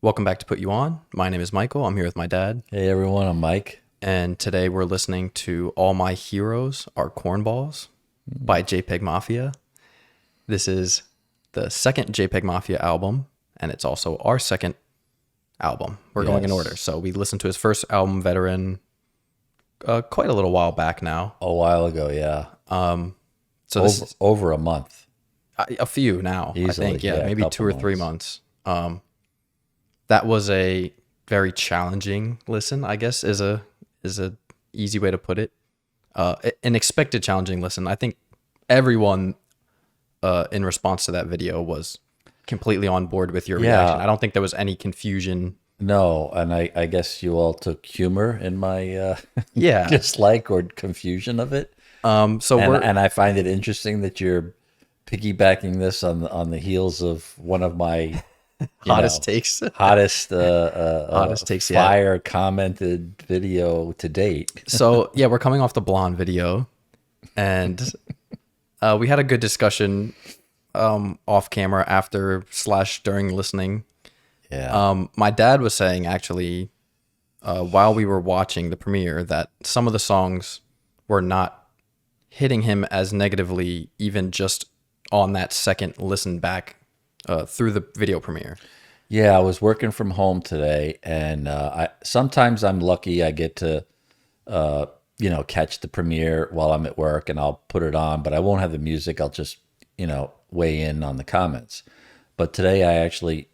Welcome back to Put You On. My name is Michael. I'm here with my dad. Hey everyone, I'm Mike. And today we're listening to All My Heroes Are Cornballs by JPEGMAFIA. This is the second JPEGMAFIA album, and it's also our second album. We're going in order. So we listened to his first album, Veteran, quite a little while back now. A while ago, yeah. So this is over a month. a few now, Easily, I think. yeah, Maybe 2 or 3 months. That was a very challenging listen, I guess, is a easy way to put it. An expected challenging listen. I think everyone in response to that video was completely on board with your reaction. I don't think there was any confusion. No, and I guess you all took humor in my Yeah. dislike or confusion of it. And I find it interesting that you're piggybacking this on the heels of one of my hottest takes. hottest takes, fire commented video to date. So yeah, we're coming off the Blonde video, and we had a good discussion off camera after / during listening. Yeah. My dad was saying actually while we were watching the premiere that some of the songs were not hitting him as negatively even just on that second listen back through the video premiere. Yeah, I was working from home today, and sometimes I'm lucky I get to, catch the premiere while I'm at work, and I'll put it on, but I won't have the music. I'll just, weigh in on the comments. But today I actually,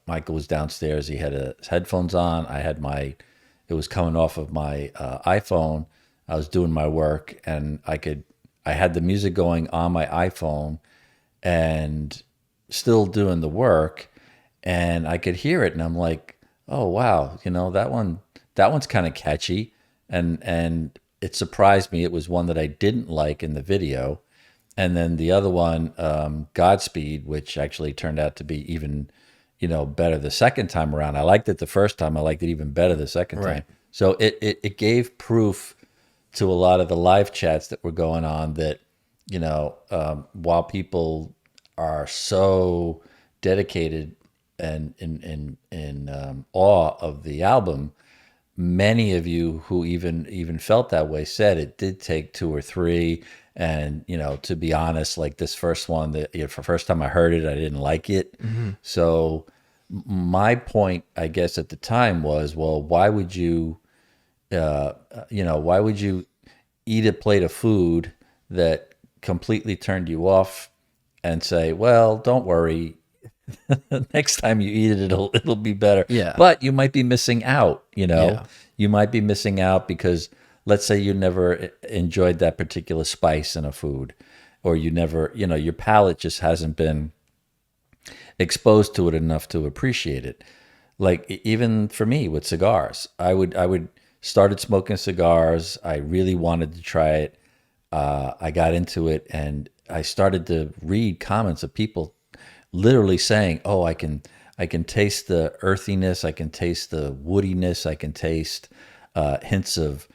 Michael was downstairs. He had his headphones on. It was coming off of my iPhone. I was doing my work, and I had the music going on my iPhone, and still doing the work, and I could hear it, and I'm like, oh wow, that one's kind of catchy, and it surprised me. It was one that I didn't like in the video, and then the other one, Godspeed, which actually turned out to be even better the second time around. I liked it the first time. I liked it even better the second time. So it gave proof to a lot of the live chats that were going on that while people are so dedicated and in awe of the album, many of you who even felt that way said it did take 2 or 3. And to be honest, like this first one, for the first time I heard it, I didn't like it. Mm-hmm. So my point, I guess, at the time was, well, why would you eat a plate of food that completely turned you off and say, well, don't worry, next time you eat it, it'll be better. Yeah. But you might be missing out, You might be missing out because let's say you never enjoyed that particular spice in a food, or you never, your palate just hasn't been exposed to it enough to appreciate it. Like even for me with cigars, I would started smoking cigars. I really wanted to try it. I got into it, and I started to read comments of people literally saying, "Oh, I can taste the earthiness. I can taste the woodiness. I can taste hints of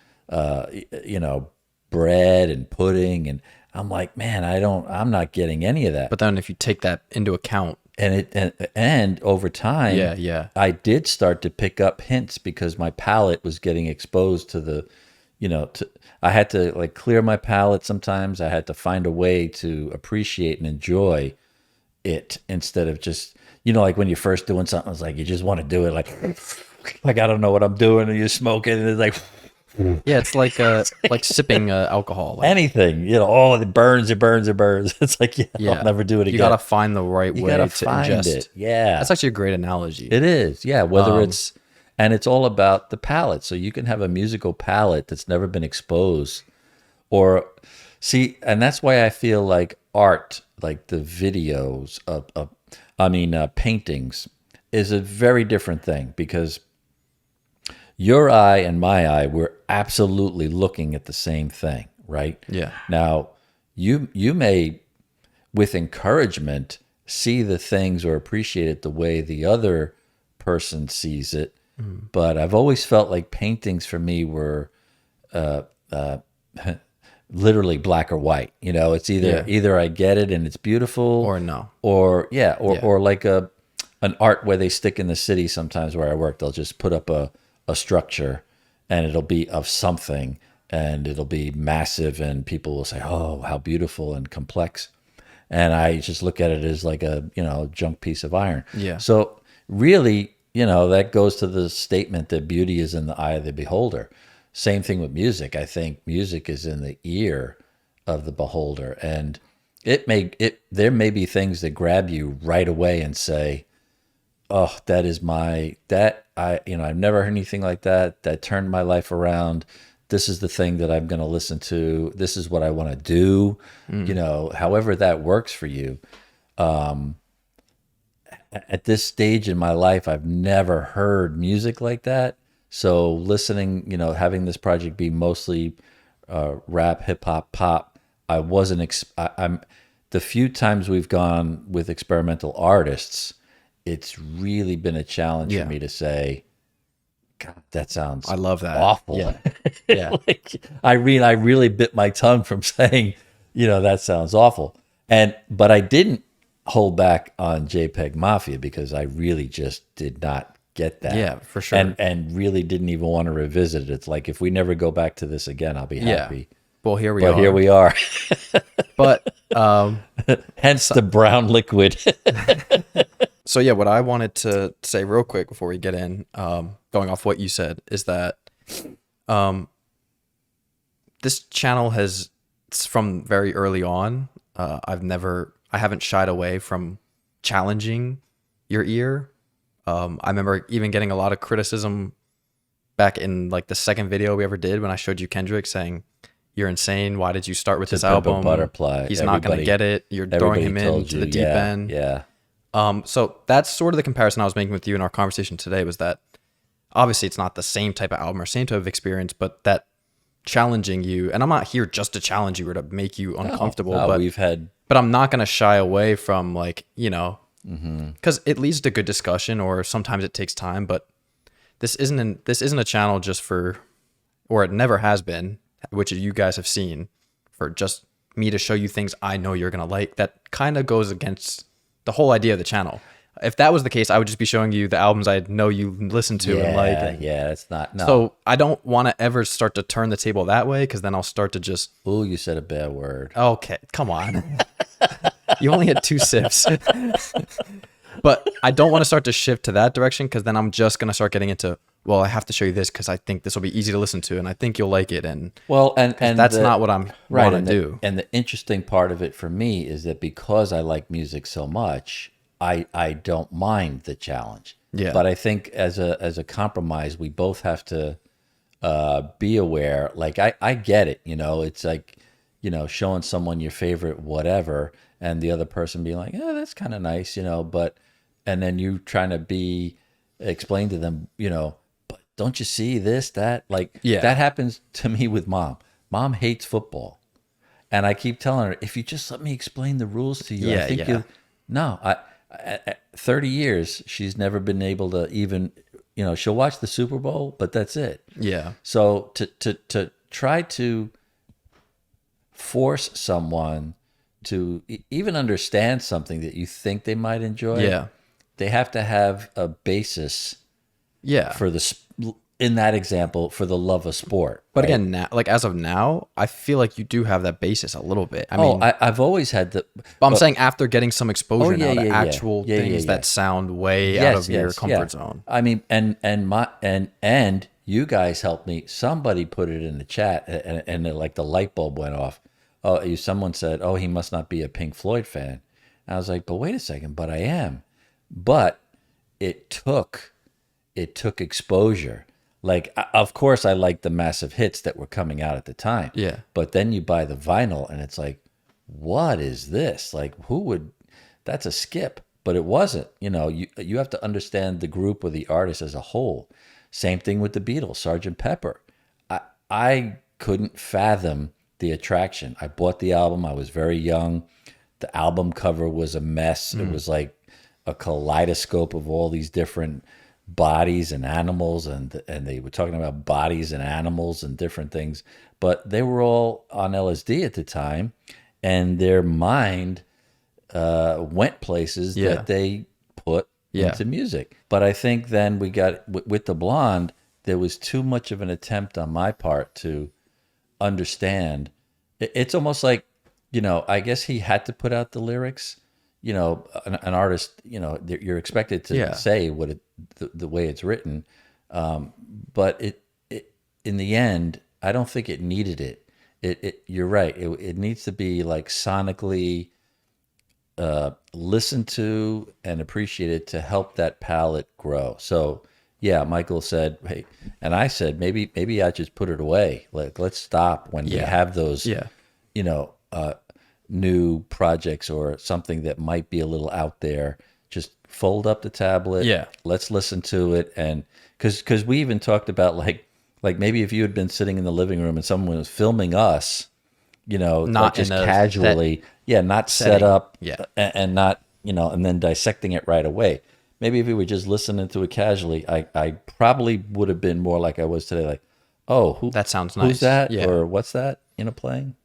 bread and pudding." And I'm like, man, I'm not getting any of that. But then if you take that into account, and over time, I did start to pick up hints because my palate was getting exposed to the, I had to like clear my palate sometimes. I had to find a way to appreciate and enjoy it instead of just, like when you're first doing something, it's like you just want to do it like I don't know what I'm doing, and you smoke it, and it's like, yeah, it's like like sipping alcohol. Like, anything, it burns. It's like, I'll never do it again. You gotta find the right way to ingest it. Yeah, that's actually a great analogy. It is. Yeah, whether it's all about the palate. So you can have a musical palate that's never been exposed, or see, and that's why I feel like art, like the videos of paintings, is a very different thing, because your eye and my eye, we're absolutely looking at the same thing, right? Yeah. Now, you may, with encouragement, see the things or appreciate it the way the other person sees it. Mm. But I've always felt like paintings for me were literally black or white. It's either I get it and it's beautiful, or no, or like a an art where they stick in the city sometimes where I work. They'll just put up a structure, and it'll be of something, and it'll be massive, and people will say, "Oh, how beautiful and complex." And I just look at it as like a, junk piece of iron. Yeah. So really, that goes to the statement that beauty is in the eye of the beholder. Same thing with music. I think music is in the ear of the beholder, and there may be things that grab you right away and say, "Oh, I've never heard anything like that. That turned my life around. This is the thing that I'm going to listen to. This is what I want to do." However that works for you. At this stage in my life, I've never heard music like that. So listening, having this project be mostly rap, hip hop, pop, I'm the few times we've gone with experimental artists, it's really been a challenge for me to say, "God, that sounds I love that. awful." Yeah. Yeah. I really bit my tongue from saying, that sounds awful. But I didn't hold back on JPEGMAFIA because I really just did not get that. Yeah, for sure. And really didn't even want to revisit it. It's like, if we never go back to this again, I'll be happy. Well, here we But are. here we are. But Hence the brown liquid. so yeah, what I wanted to say real quick before we get in, going off what you said, is that this channel has, from very early on, I haven't shied away from challenging your ear. I remember even getting a lot of criticism back in like the second video we ever did when I showed you Kendrick, saying, "You're insane. Why did you start with this album? Butterfly. He's not going to get it. You're throwing him into the deep end." Yeah. So that's sort of the comparison I was making with you in our conversation today, was that obviously it's not the same type of album or same type of experience, but that challenging you, and I'm not here just to challenge you or to make you uncomfortable, but I'm not going to shy away from, like, because it leads to good discussion, or sometimes it takes time, but this isn't a channel just for, or it never has been, which you guys have seen, for just me to show you things I know you're going to like. That kind of goes against the whole idea of the channel. If that was the case, I would just be showing you the albums I know you listen to and like. Yeah, it's not. No. So I don't want to ever start to turn the table that way, because then I'll start to just. Ooh, you said a bad word. Okay, come on. You only had 2 sips. But I don't want to start to shift to that direction, because then I'm just going to start getting into, well, I have to show you this because I think this will be easy to listen to and I think you'll like it. And that's not what I'm want to do. And the interesting part of it for me is that because I like music so much, I don't mind the challenge. Yeah. But I think as a compromise, we both have to be aware. Like, I get it. It's like, showing someone your favorite whatever, and the other person being like, "Yeah, that's kind of nice," and then you trying to explain to them, "But don't you see this, that?" Like, that happens to me with mom. Mom hates football. And I keep telling her, if you just let me explain the rules to you, I think no, at 30 years, she's never been able to even, she'll watch the Super Bowl, but that's it. Yeah. So to try to force someone to even understand something that you think they might enjoy, they have to have a basis for in that example, for the love of sport. But again, now, like as of now, I feel like you do have that basis a little bit. I mean, I've always had the. But I'm saying after getting some exposure now to actual things that sound way out of your comfort zone. I mean, and you guys helped me. Somebody put it in the chat, and like the light bulb went off. Oh, someone said, "Oh, he must not be a Pink Floyd fan." And I was like, "But wait a second, but I am." But it took exposure. Like, of course, I liked the massive hits that were coming out at the time. Yeah. But then you buy the vinyl, and it's like, what is this? Like, that's a skip. But it wasn't. You have to understand the group or the artist as a whole. Same thing with the Beatles, Sgt. Pepper. I couldn't fathom the attraction. I bought the album. I was very young. The album cover was a mess. It was like a kaleidoscope of all these different bodies and animals, and they were talking about bodies and animals and different things, but they were all on LSD at the time, and their mind went places that they put Yeah. into music. But I think then we got with the Blonde, there was too much of an attempt on my part to understand. It's almost like, you know, I guess he had to put out the lyrics. You know, an artist, you know, you're expected to say what the way it's written, but it in the end, I don't think it needed it. You're right. It needs to be like sonically listened to and appreciated to help that palette grow. So yeah, Michael said, hey, and I said, maybe I just put it away. Like, let's stop when we have those, you know, new projects or something that might be a little out there. Just fold up the tablet. Yeah. Let's listen to it. And because we even talked about like maybe if you had been sitting in the living room and someone was filming us, you know, not like just casually, not set up and not, you know, and then dissecting it right away. Maybe if we were just listening to it casually, I probably would have been more like I was today, like, oh, that sounds nice. Who's that? Yeah. Or what's that, you know, playing?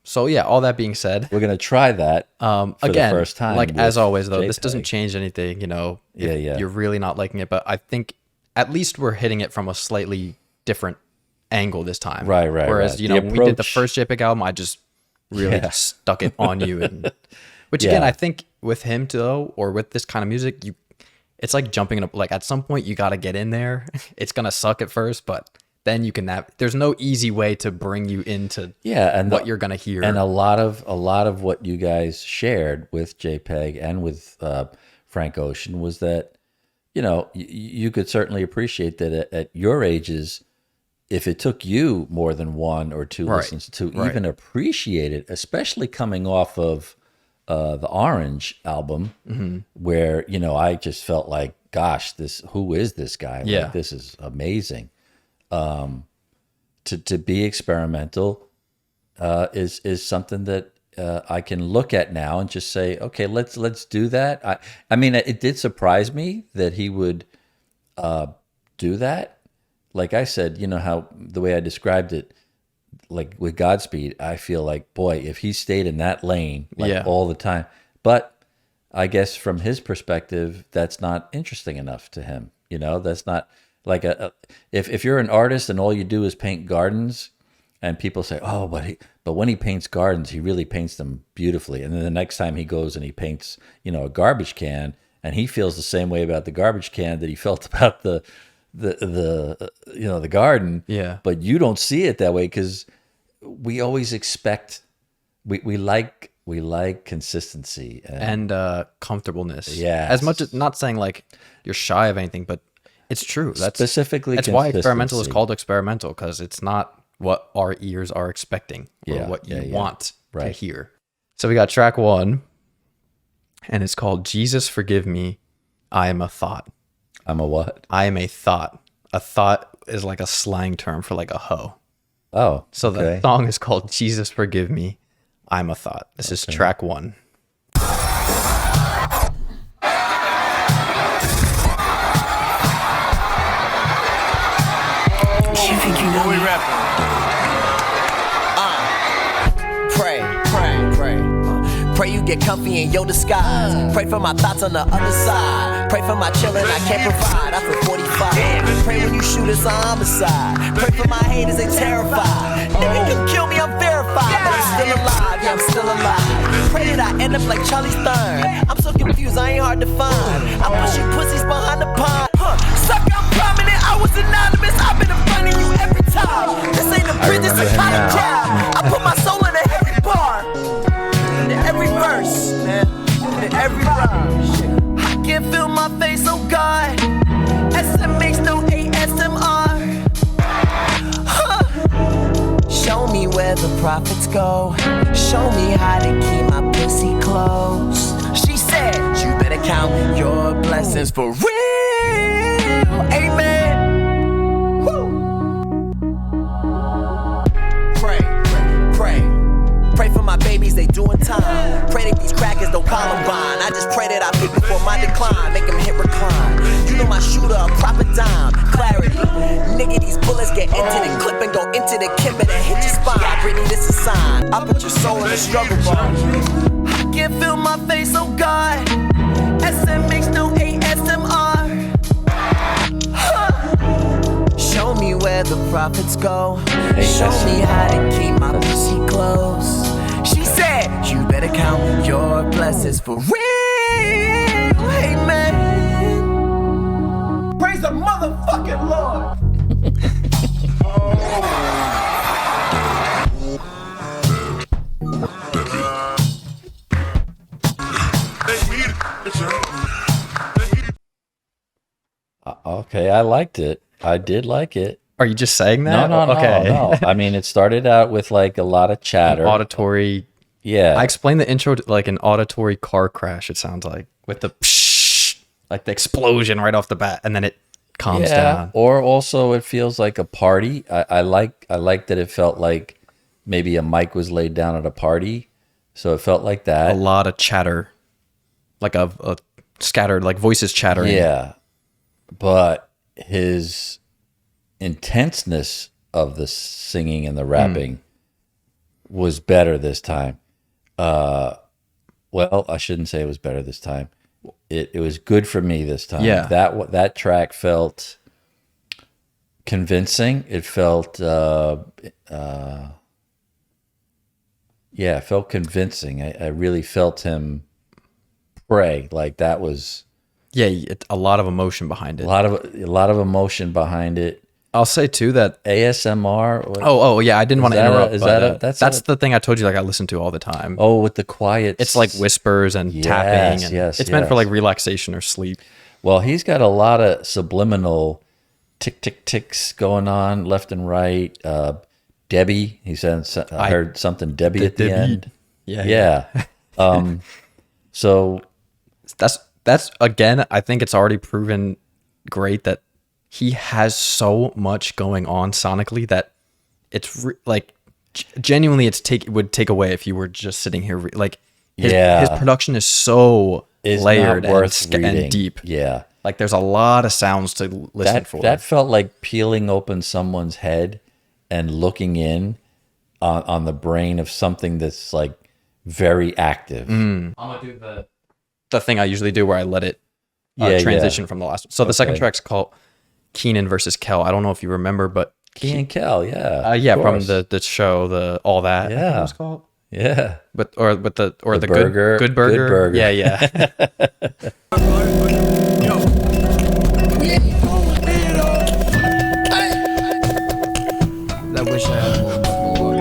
So yeah, all that being said, we're gonna try that for again, the first time. Like as always, though, JPEG. This doesn't change anything. You know, you're really not liking it, but I think at least we're hitting it from a slightly different angle this time. Right. Whereas you know, when we did the first JPEG album, I just really stuck it on you, and which again, I think with him though, or with this kind of music, it's like jumping up. Like at some point, you got to get in there. It's gonna suck at first, but then you can there's no easy way to bring you into and what you're gonna hear. And a lot of what you guys shared with JPEG and with Frank Ocean was that, you know, you could certainly appreciate that at your ages, if it took you more than one or two listens to even appreciate it, especially coming off of the Orange album, where, you know, I just felt like, gosh, who is this guy? Like, this is amazing. To be experimental is something that I can look at now and just say, okay, let's do that. I mean, it did surprise me that he would do that. Like I said, you know how the way I described it, like with Godspeed, I feel like, boy, if he stayed in that lane all the time. But I guess from his perspective, that's not interesting enough to him. You know, that's not. Like if you're an artist and all you do is paint gardens, and people say, oh, but when he paints gardens, he really paints them beautifully. And then the next time he goes and he paints, you know, a garbage can, and he feels the same way about the garbage can that he felt about the you know, the garden. Yeah. But you don't see it that way because we always expect we like consistency and comfortableness. Yeah. As much as not saying like you're shy of anything, but it's true. That's specifically. That's why experimental is called experimental, because it's not what our ears are expecting or what you want to hear. So we got track 1, and it's called "Jesus Forgive Me, I Am a Thought." I'm a what? I am a thought. A thought is like a slang term for like a hoe. Oh, so the song is called "Jesus Forgive Me, I'm a Thought." This is track 1. When we rapping. Pray you get comfy in your disguise. Pray for my thoughts on the other side. Pray for my children I can't provide. I feel 45. Pray when you shoot us a homicide. Pray for my haters, they terrified. Nigga can kill me, I'm verified, but I'm still alive. Yeah, I'm still alive. Pray that I end up like Charlie Stern. I'm so confused, I ain't hard to find. I push you pussies behind the pond. Suck, I'm prominent, I was anonymous. I've been in front of you every time. This ain't a bridge, it's a college job. I put my soul in every bar, in every verse, man, in every rhyme. I can feel my face, oh God. SMH, no ASMR. Show me where the profits go. Show me how to keep my pussy closed. She said, you better count your blessings for real. Amen. Woo. Pray for my babies, they doing time. Pray that these crackers don't Columbine. I just pray that I pick before my decline. Make them hit recline. You know my shooter, a proper dime. Clarity. Nigga, these bullets get into the clip and go into the kimber that hit your spine. Brittany, this is a sign. I put your soul in the struggle bar. I can feel my face, oh God. SMH, no AS. profits go. Show me how to keep my pussy close. She said, you better count your blessings for real. Hey man, praise the motherfucking Lord. Okay, I liked it. I did like it. Are you just saying that? No, Okay. no. I mean, it started out with like a lot of chatter. Auditory. Yeah. I explained the intro to like an auditory car crash, it sounds like, with the psh, like the explosion right off the bat, and then it calms down. Or also it feels like a party. I like that it felt like maybe a mic was laid down at a party. So it felt like that. A lot of chatter. Like a scattered, like voices chattering. Yeah. But his intenseness of the singing and the rapping was better this time. Well, I shouldn't say it was better this time. It was good for me this time. Yeah. That track felt convincing. It felt it felt convincing. I really felt him pray. Like that was A lot of emotion behind it. a lot of emotion behind it. I'll say too that ASMR. Oh yeah, I didn't want to interrupt. That's the thing I told you, like I listen to all the time. Oh, with the quiet. It's like whispers and tapping. And it's meant for like relaxation or sleep. Well, he's got a lot of subliminal tick tick ticks going on left and right. Debbie, he said. I heard something Debbie at the end. Yeah. So that's again, I think it's already proven great that he has so much going on sonically that it's like genuinely it would take away if you were just sitting here like his production is so layered and deep. Yeah, like there's a lot of sounds to listen for. That felt like peeling open someone's head and looking in on the brain of something that's like very active. I'm gonna do the thing I usually do where I let it transition from the last one. So the second track's called Kenan versus Kel. I don't know if you remember, but Kenan Kel, from the show, the All That. Yeah, I think it was called. Yeah, or the burger, good burger. Yeah. I wish I had more.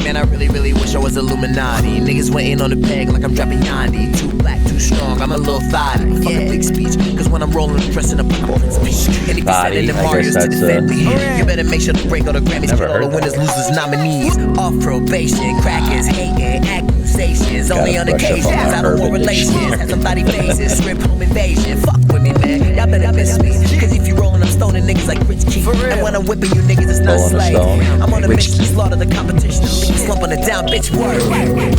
Man, I really wish I was Illuminati. Niggas waiting on the peg like I'm dropping Yandi. Too black, too strong, I'm a little thotty. Fuck a big speech, cause when I'm rolling, I'm pressing up a speech. Any percent in the Marios to defend me. You better make sure to break all the Grammys, kill all the winners, losers, nominees. Off probation, crackers, hating, accusations. Only on occasions, I don't want relations. Have somebody faces, script home invasion. Fuck with me, man, y'all better miss me. Cause if you rolling, I'm stoning niggas like Rich Keith. And when I'm whipping you niggas, it's not slave. I'm on a mission, slaughter the competition. Slump on the down, bitch, word.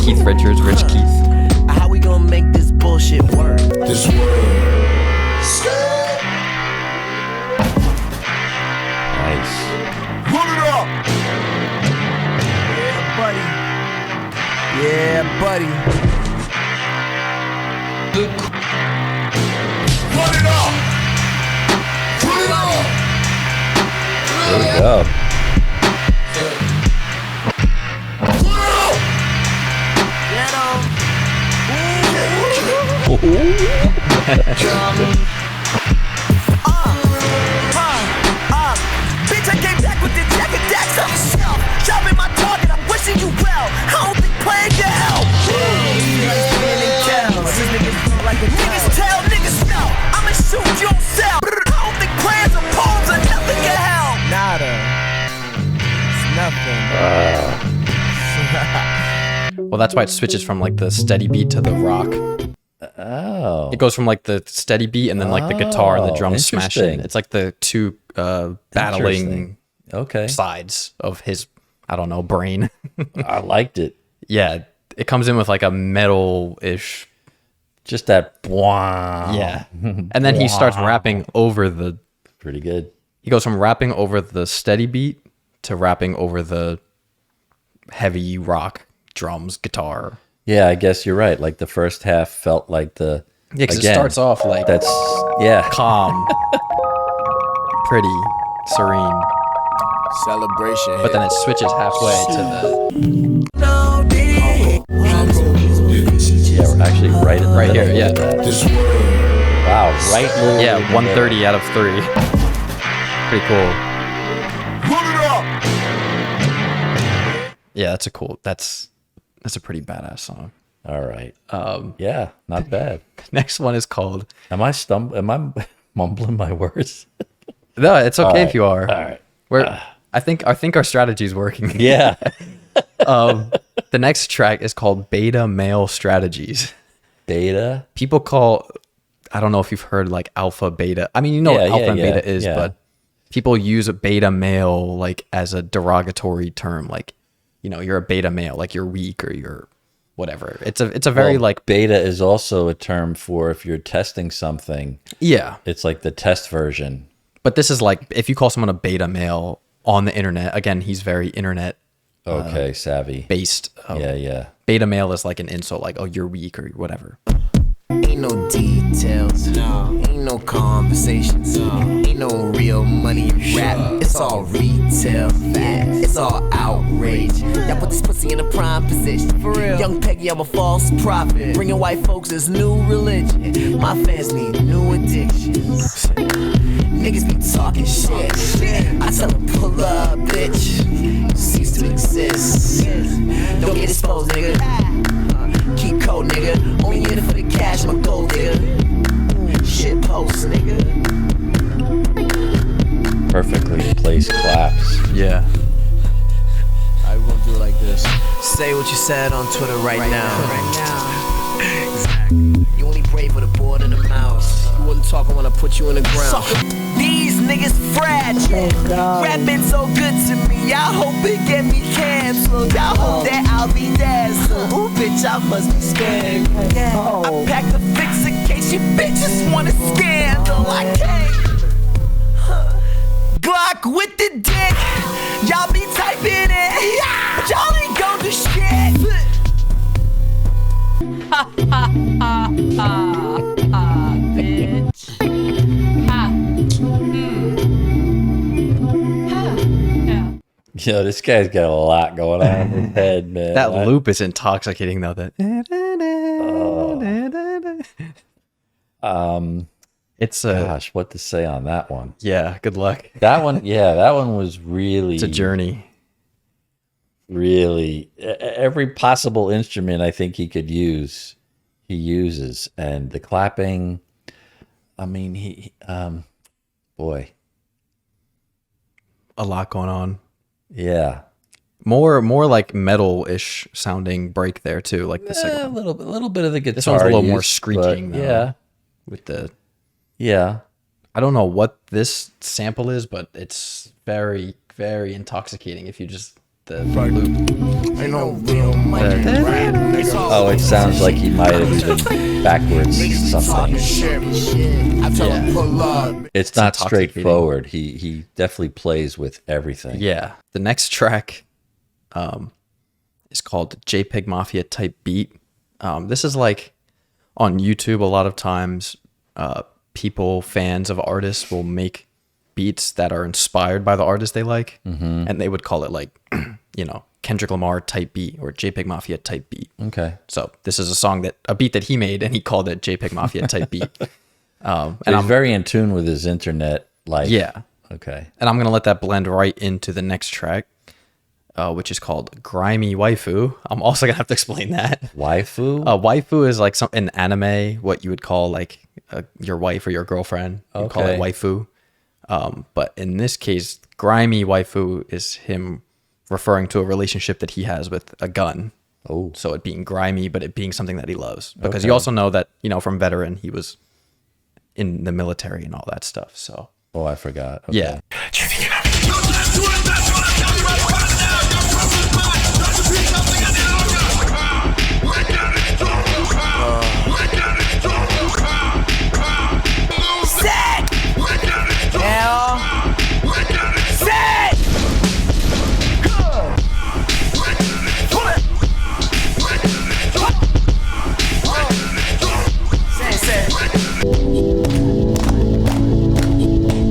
Keith Richards, Rich Keith. How we gonna make this bullshit work? This world. nice. Put it up. Yeah, buddy. Yeah, buddy. Put it up. Put it up. There we go. Bitch, I came back with the jacket that's on shelf. Dropping my target, I'm wishing you well. I don't think playing can help. Niggas tell, niggas know. I'ma shoot, you don't sell. I don't think plans or poems or nothing can help. Nada. It's nothing. Well, that's why it switches from like the steady beat to the rock. Oh, It goes from like the steady beat and then like the guitar and the drums smashing. interesting. It's like the two battling okay. sides of his, I don't know, brain. I liked it. Yeah, it comes in with like a metal-ish. Just that. Wow. Yeah, and then he starts rapping over the. Pretty good. He goes from rapping over the steady beat to rapping over the heavy rock drums, guitar. Yeah, I guess you're right. Like the first half felt like the. Yeah, because it starts off like That's calm, pretty serene, Celebration. but then it switches halfway to the Yeah, we're actually right in the right here. middle Yeah, of that. Wow, right literally yeah, in the 130 out of 3. Pretty cool. Yeah, that's a cool. That's a pretty badass song. middle. All right. Yeah, not bad. Next one is called. Am I mumbling my words? No, it's okay if you are. All right. I think our strategy is working. Yeah. The next track is called Beta Male Strategies. Beta. People call. I don't know if you've heard like alpha beta. I mean, you know what alpha and beta is, but people use a beta male like as a derogatory term. Like, you know, you're a beta male, like you're weak or you're whatever. It's a very like beta is also a term for if you're testing something. Yeah. It's like the test version. But this is like if you call someone a beta male on the internet, again, he's very internet savvy. based. Yeah. Beta male is like an insult, like, oh, you're weak or whatever. Ain't no details, ain't no conversations, ain't no real money in rap. It's all retail, it's all outrage. Y'all put this pussy in a prime position. For real, young Peggy, I'm a false prophet. Bringing white folks is new religion. My fans need new addictions. Niggas be talking shit. I tell them pull up, bitch. Cease to exist. Don't get exposed, nigga. Keep cold, nigga. Only in it for the cash, my gold, nigga. Shit post, nigga. Perfectly Placed claps. Yeah. Alright, we're gonna do it like this. Say what you said on Twitter right now. Exactly. You only brave with a board and a mouse. You wouldn't talk when I put you in the ground. These niggas fragile. Rapping so good to me. I hope it get me canceled. I hope that I'll be dazzled. Ooh, bitch, I must be scared. I packed the fix in case you bitches want a scandal. I can't. Glock with the dick. Y'all be typing it. But y'all ain't gon' do shit. Bitch. Yo, this guy's got a lot going on in his head, man. That loop is intoxicating though. That it's a Gosh, what to say on that one? yeah. Good luck. That one was really. It's a journey. Really, every possible instrument I think he could use, he uses, and the clapping. I mean, boy, A lot going on. yeah. More like metal-ish sounding break there too. Like the A second one. little bit of the guitar. This one's a little more use, screeching. but Though, yeah, with the yeah. I don't know what this sample is, but it's very, very intoxicating if you just the loop. Ain't no real money in rap. Oh, it sounds like he might have even backwards something. I tell him pull up. It's not intoxicating. straightforward. He definitely plays with everything. Yeah. The next track is called JPEGMAFIA Type Beat. This is like on YouTube a lot of times people, fans of artists will make beats that are inspired by the artist they like, and they would call it like, you know, Kendrick Lamar type beat or JPEGMAFIA type beat. Okay. So this is a beat that he made and he called it JPEGMAFIA type beat. And he's very in tune with his internet life. Yeah. Okay. And I'm going to let that blend right into the next track, which is called Grimy Waifu. I'm also going to have to explain that. Waifu? Waifu is like an anime, what you would call like your wife or your girlfriend. You call it waifu. But in this case, Grimy Waifu is him referring to a relationship that he has with a gun. Oh. So it being grimy, but it being something that he loves. Because you also know that, you know, from Veteran, he was in the military and all that stuff. So. Oh, I forgot. Okay. Yeah.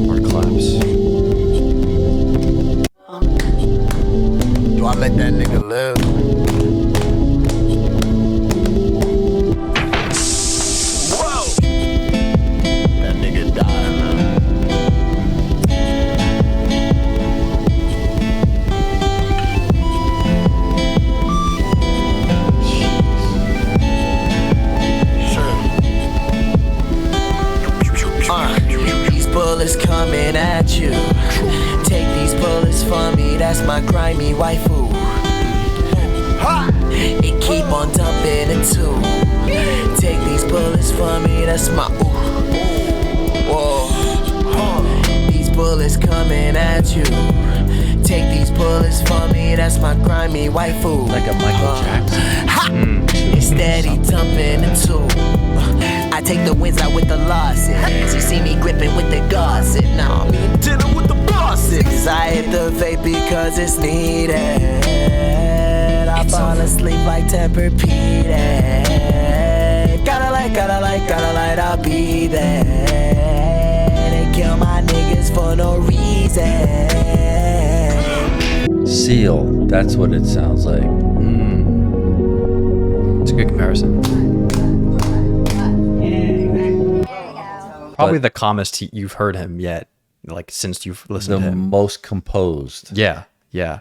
Or claps. These bullets coming at you. Take these bullets from me, that's my grimy waifu. It keep on dumping it too. Take these bullets from me, that's my These bullets coming at you. Take these bullets from me, that's my grimy waifu. Like a Michael Jackson. It's steady dumping it too. I take the wins out with the losses. You see me gripping with the gauze. Now I'm in dinner with the bosses. I hit the vape because it's needed. I fall asleep like Tempur-Pedic. Gotta light, I'll be there. They kill my niggas for no reason. Seal, that's what it sounds like. It's a good comparison. Probably the calmest you've heard him yet, like since you've listened to The him. most composed. Yeah. Yeah.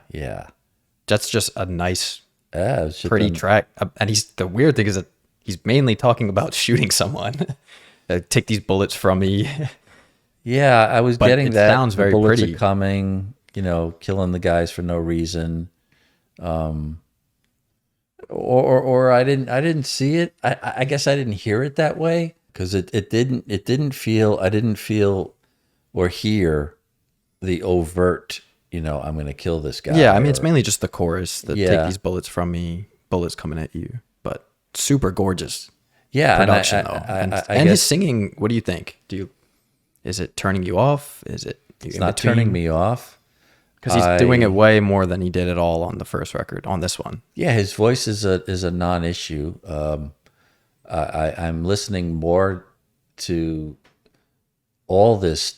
That's just a nice, Yeah, it's just pretty track. And the weird thing is that he's mainly talking about shooting someone. Take these bullets from me. Yeah, I was But getting it that. sounds very the bullets pretty. are coming, killing the guys for no reason. Or I didn't see it. I guess I didn't hear it that way because I didn't feel or hear the overt, I'm going to kill this guy. Yeah, I mean, it's mainly just the chorus that Yeah. take these bullets from me, bullets coming at you. But super gorgeous yeah, production, though. I And guess his singing, what do you think? Is it turning you off? Is it it's not turning me off. Because he's doing it way more than he did at all on the first record, on this one. Yeah, his voice is a non-issue. I'm listening more to all this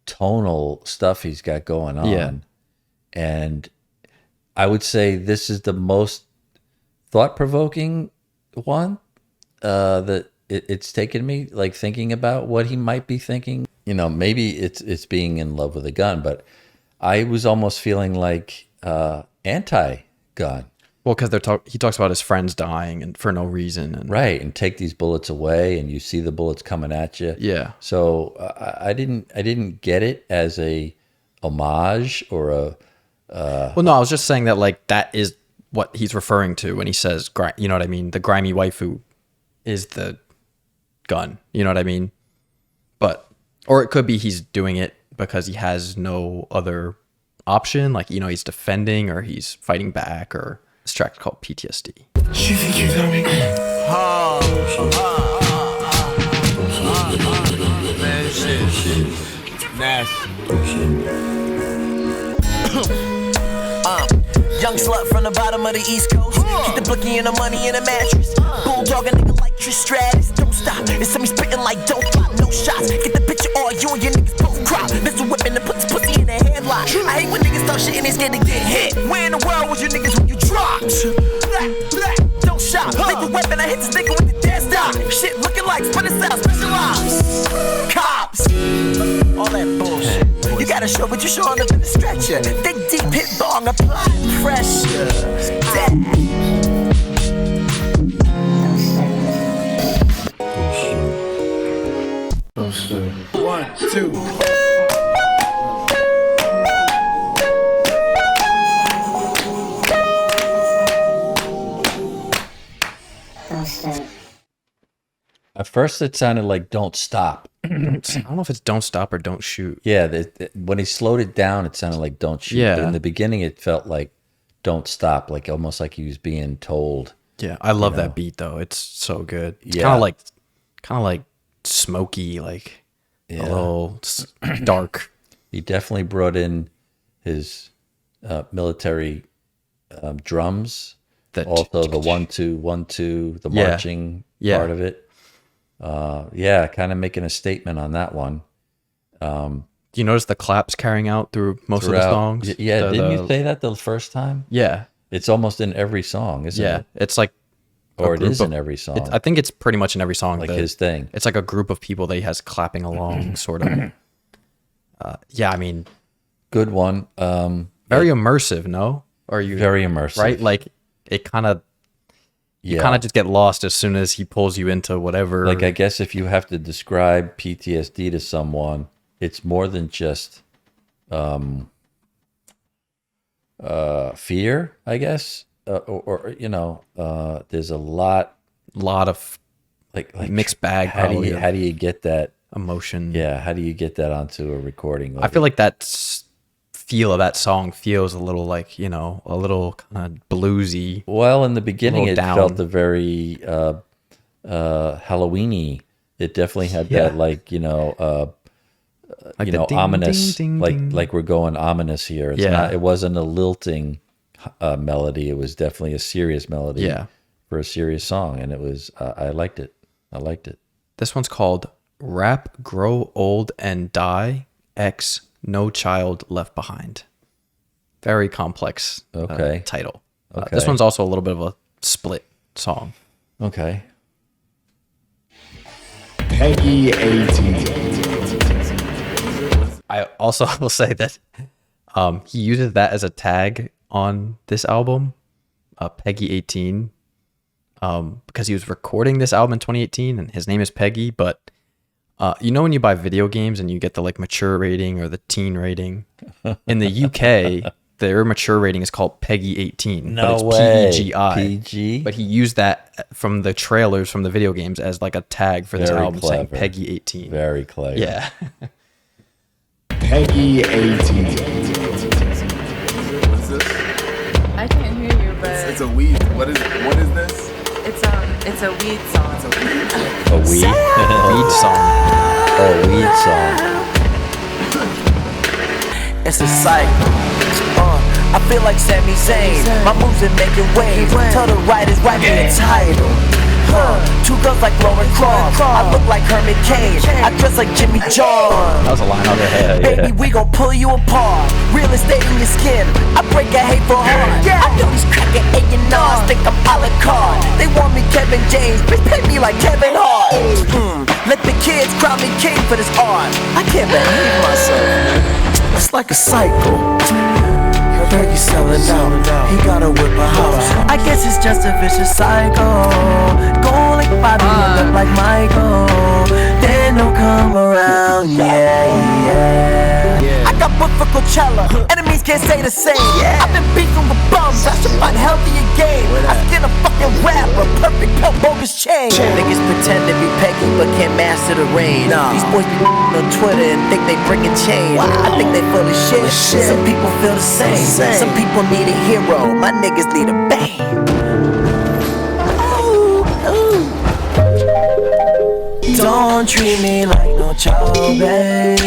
tonal stuff he's got going on. Yeah. And I would say this is the most thought-provoking one that it's taken me, like, thinking about what he might be thinking. Maybe it's being in love with a gun, but I was almost feeling like anti-gun. Well, because he talks about his friends dying and for no reason. And Right, and take these bullets away, and you see the bullets coming at you. Yeah. So I didn't get it as a homage or a. Well, no, I was just saying that, like, that is what he's referring to when he says, you know what I mean? The grimy waifu is the gun. You know what I mean? Or it could be he's doing it because he has no other option. Like, he's defending or he's fighting back, or this track's called PTSD. You think you got me? Man, shit. Nasty. Young slut from the bottom of the East Coast. Keep the bookie and the money in a mattress. Bulldog a nigga like Trish Stratus. Don't stop. It's me spitting like don't flop. No shots. Get the picture all you and your niggas both crop. Mr. Whipping the puts pussy in a headlock. I hate when niggas talk shit and they scared to get hit. Where in the world was your niggas when you dropped? Don't shop. Make the weapon. I hit this nigga with the dead stop. Shit looking like spinning style special ops. Cops. All that bullshit. You got a show, but you showing up in the stretcher. Think deep, hit bong, apply pressure. One, two. At first, it sounded like "Don't Stop." I don't know if it's don't stop or don't shoot. Yeah, when he slowed it down, it sounded like "Don't Shoot." Yeah. But in the beginning, it felt like "Don't Stop," like almost like he was being told. Yeah, I love that beat, though. It's so good. It's Yeah. kind of like smoky, like a little dark. He definitely brought in his military drums. Also, the 1-2, 1-2, the Yeah. marching Yeah. part of it. Kind of making a statement on that one. Do you notice the claps carrying out through most of the Throughout- songs? Yeah, The- didn't you say that the first time? Yeah, It's almost in every song, isn't yeah. it? It's like, Or it group is in every song. I think it's pretty much in every song. Like his thing. It's like a group of people that he has clapping along, sort of. Yeah, I mean, Good one. very immersive. No, or you Very immersive. right? Like it kind of you kind of just get lost as soon as he pulls you into whatever. Like, I guess if you have to describe PTSD to someone, it's more than just fear, I guess, or you know, there's a lot of like mixed bag. How do you get that emotion? Yeah, how do you get that onto a recording? I feel like that feel of that song feels a little like, you know, a little kind of bluesy. Well, in the beginning, it down. felt a very Halloween-y. It definitely had that, like, you know, like you know, ding, ominous, ding, ding, ding. like we're going ominous here. It's not, it wasn't a lilting melody. It was definitely a serious melody. Yeah. For a serious song, and it was I liked it. I liked it. This one's called Rap Grow Old and Die X No Child Left Behind. Very complex title. This one's also a little bit of a split song. Okay. Peggy 18. I also will say that he uses that as a tag on this album, Peggy 18. Because he was recording this album in 2018 and his name is Peggy, but you know when you buy video games and you get the like mature rating or the teen rating, in the UK their mature rating is called Peggy 18. No but it's way. PEGI. PG? But he used that from the trailers from the video games as like a tag for this Very album saying clever. Peggy 18. Very clever. Yeah. Peggy 18. What's this? I can't hear you, but It's a weed. What is this? it's a weed song. A weed. Weed song. Oh, weed song. It's a cycle. I feel like Sami Zayn. My moves are making waves. Tell the writers write me a title. Two girls like Lauren Cross. I look like Herman Cain. I dress like Jimmy John. That was a line out there. Baby, we gon' pull you apart. Real estate in your skin. I break a hateful heart. I know these crackin' A&Rs think I'm a la carte. They want me Kevin James, bitch, pay me like Kevin Hart. Let the kids crown me king for this art. I can't believe myself. It's like a cycle. Peggy selling out. He gotta whip a house. I guess it's just a vicious cycle. Go like Bobby and look like Michael. Then they'll come around. Yeah. I got booked for Coachella. Enemies can't say the same. I've been beefing with bums. I should find healthier game. I skin a fucking rapper. Perfect pelt bogus chain. Niggas pretend to be Peggy but can't master the range. These boys be on Twitter and think they bringing change. I think they full of shit. Some people feel the same. Some people need a hero. My niggas need a bang. Don't treat me like no child, baby.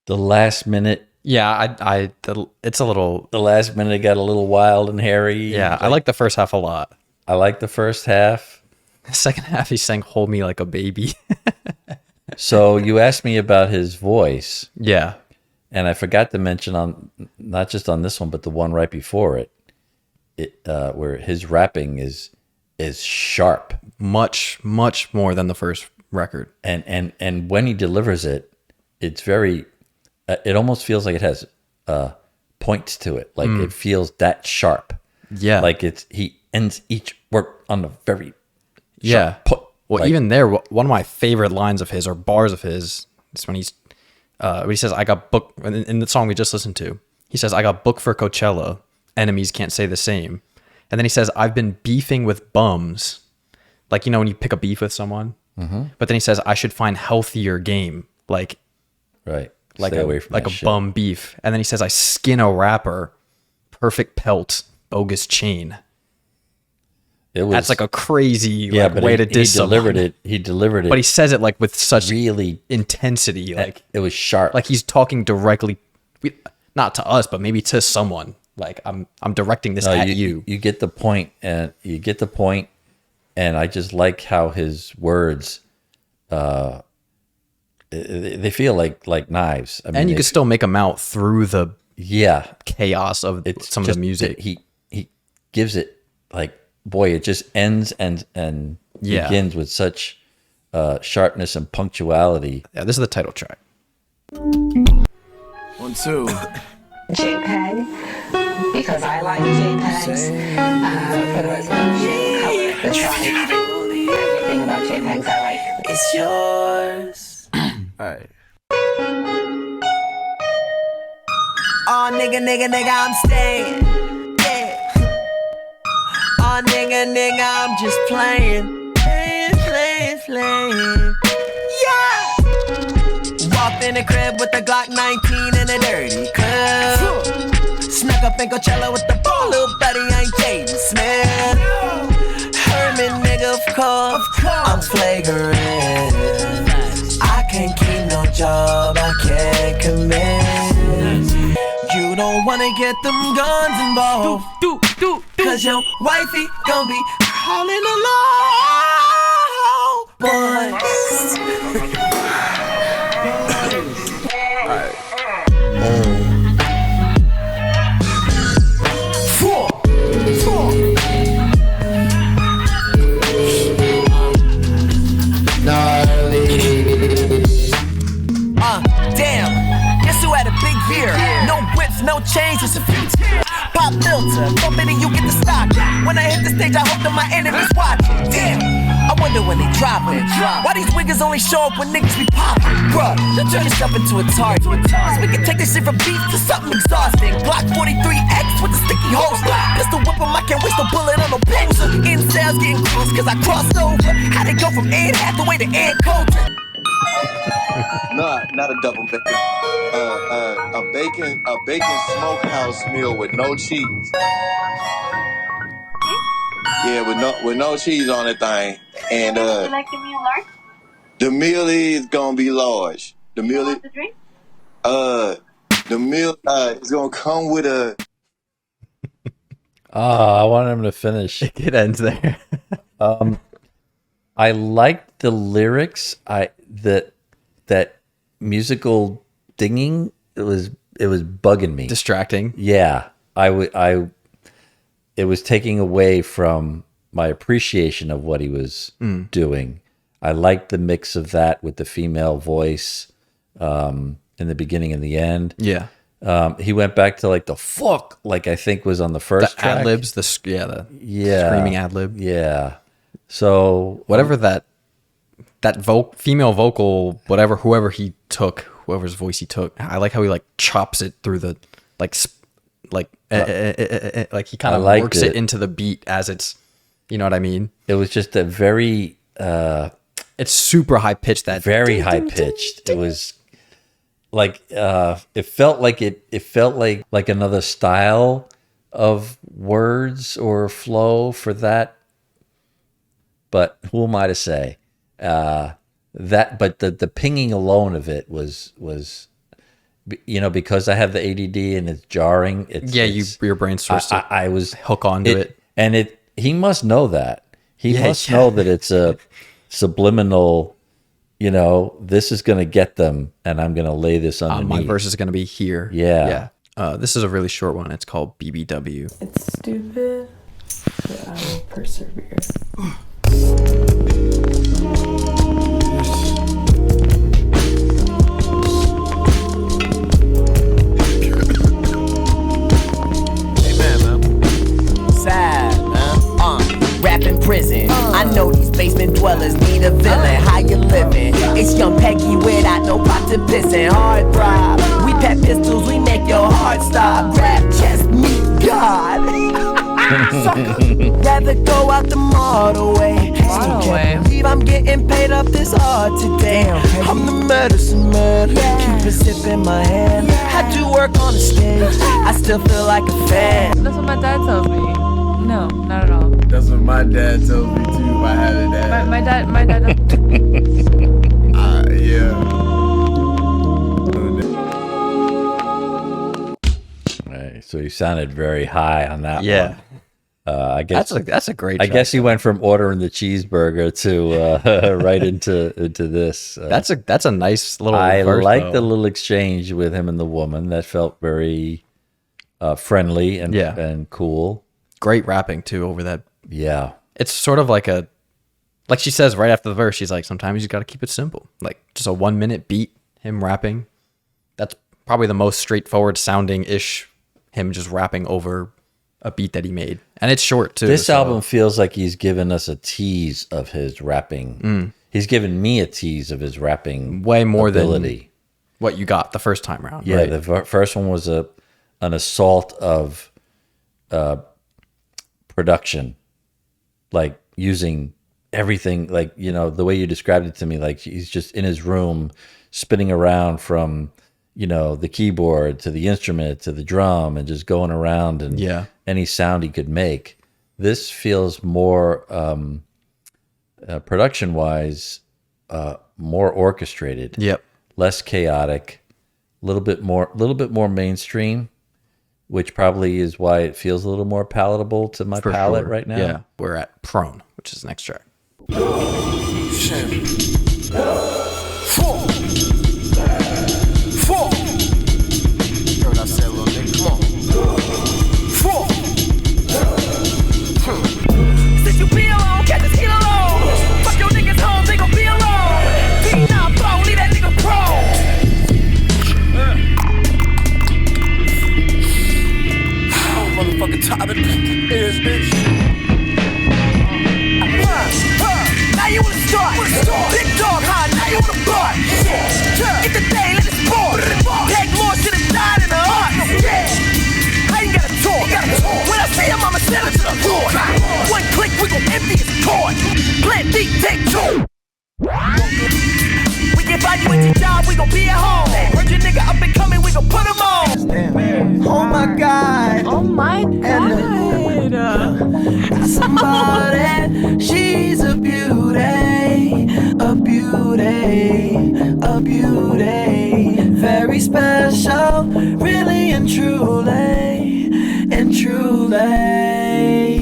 The last minute. Yeah, it's a little. The last minute got a little wild and hairy. Yeah, I like the first half a lot. I like the first half. The second half, he's saying "Hold me like a baby." So you asked me about his voice. Yeah. And I forgot to mention on not just on this one, but the one right before it, where his rapping is sharp, Much more than the first record. and when he delivers it, it's very. It almost feels like it has points to it, like it feels that sharp. Yeah. like he ends each word on a very Yeah. sharp Well, like- even there, one of my favorite lines of his or bars of his is when he says, "I got booked," in the song we just listened to. He says, "I got booked for Coachella. Enemies can't say the same." And then he says, "I've been beefing with bums," like, you know when you pick a beef with someone. Mm-hmm. But then he says, "I should find healthier game," like Stay away from like that a shit. bum beef. And then he says, "I skin a rapper, perfect pelt, bogus chain." It was That's like a crazy but way to he diss delivered someone. it. He delivered it. But he says it like with such really intensity, like it was sharp. like he's talking directly, not to us, but maybe to someone. Like I'm directing this at you. You get the point, and I just like how his words, they feel like knives. I mean, And you can still make them out through the yeah, chaos of some of the music. He gives it like, boy, it just ends and Yeah. begins with such sharpness and punctuality. Yeah, this is the title track. 1, 2. JPEG because I like JPEGs for the resolution, color, the tribe, everything about JPEGs I like. It's yours. Alright. Oh, nigga, I'm staying. Yeah. Oh, nigga, I'm just playing. Playing. Yeah. Walked in the crib with the Glock 19 in a dirty club. Snuck up in Coachella with the ball, little buddy, I ain't Jaden Smith. Herman, nigga, of course, I'm flagrant. I can't keep no job, I can't commit. You don't wanna get them guns involved, cause your wifey gon' be calling alone, boys. Alright. Damn, guess who had a big year? No whips, no chains, just a few tears. Pop filter, no minute you get the stock. When I hit the stage, I hope that my enemies watching. Damn, I wonder when they drop it. Why these wiggers only show up when niggas be popping? Bruh, you turn yourself into a target. Cause we can take this shit from beef to something exhausting. Glock 43X with the sticky holster. Pistol whip 'em, I can't waste a bullet on no poster. Incels getting crossed cause I crossed over. How they go from Ed Hathaway to Ed Coulter? No, not a double bacon. A bacon smokehouse meal with no cheese. Yeah, with no cheese on the thing. And Would you like the meal large? the meal is gonna be large. The meal is The drink? the meal is gonna come with a. I wanted him to finish. It ends there. I liked the lyrics. That musical dinging. It was bugging me. Distracting. Yeah, it was taking away from my appreciation of what he was doing. I liked the mix of that with the female voice in the beginning and the end. Yeah. He went back to like the fuck, like I think was on the first The track. ad libs, the screaming ad lib. Yeah. So Whatever that female vocal, whoever's voice he took. I like how he like chops it through the like he kind of liked works it it into the beat as it's, you know what I mean? it was just a very It's super high pitched. very high pitched. It was like it felt like another style of words or flow for that. But who am I to say? But the pinging alone of it was because I have the ADD and it's jarring. Your brain starts to I was hook onto it. and he must know that. He Yeah, must yeah. know that it's a subliminal. This is going to get them, and I'm going to lay this underneath. My verse is going to be here. Yeah. This is a really short one. It's called BBW. It's stupid, but I will persevere. Sad, man. Rap in prison. I know these basement dwellers need a villain. How you living? It's young Peggy without no pot to piss in. Hard throb. We pet pistols, we make your heart stop. Grab chest, meet God. Rather go out the model way. Model way. Believe I'm getting paid up this hard today. I'm the medicine man. Keep a sip in my hand. Had to work on the stage. I still feel like a fan. That's what my dad tells me. No, not at all. That's what my dad tells me too. If I had a dad. My dad doesn't. Yeah. Right, so he sounded very high on that Yeah. one. I guess That's a great I track. guess he went from ordering the cheeseburger to right into this. That's a nice little I verse, like though. the little exchange with him and the woman. That felt very friendly and cool. Great rapping too over that. Yeah. It's sort of like she says right after the verse, she's like, sometimes you got to keep it simple. Like just a 1 minute beat, him rapping. That's probably the most straightforward sounding ish him just rapping over a beat that he made, and it's short too. This so- album feels like he's given us a tease of his rapping. He's given me a tease of his rapping way more ability. than what you got the first time around. Yeah, right? the first one was an assault of production, like using everything, like, you know, the way you described it to me, like he's just in his room spinning around from, you know, the keyboard to the instrument to the drum and just going around and any sound he could make. This feels more production wise, more orchestrated. Yep. Less chaotic, a little bit more mainstream, which probably is why it feels a little more palatable to my palate right now. Yeah, we're at Prone, which is the next track. Since you be alone, catch this heat alone. Fuck your niggas home, they gon' be alone. Beat down, bro, leave that nigga pro. Motherfucking top of this bitch. Now you wanna start. Big dog high, now you wanna bark. Get the day, let it sport. Take more shit and died in the heart. I ain't gotta talk. When I see him, I'ma send it to the Lord. One click, we gon' empty his cord. Plant deep, take two. We can find you at your job, we gon' be at home. Heard your nigga up and coming, we gon' put him on. Oh my God. Oh my God. Somebody, she's a beauty, a beauty, a beauty. Very special, really and truly,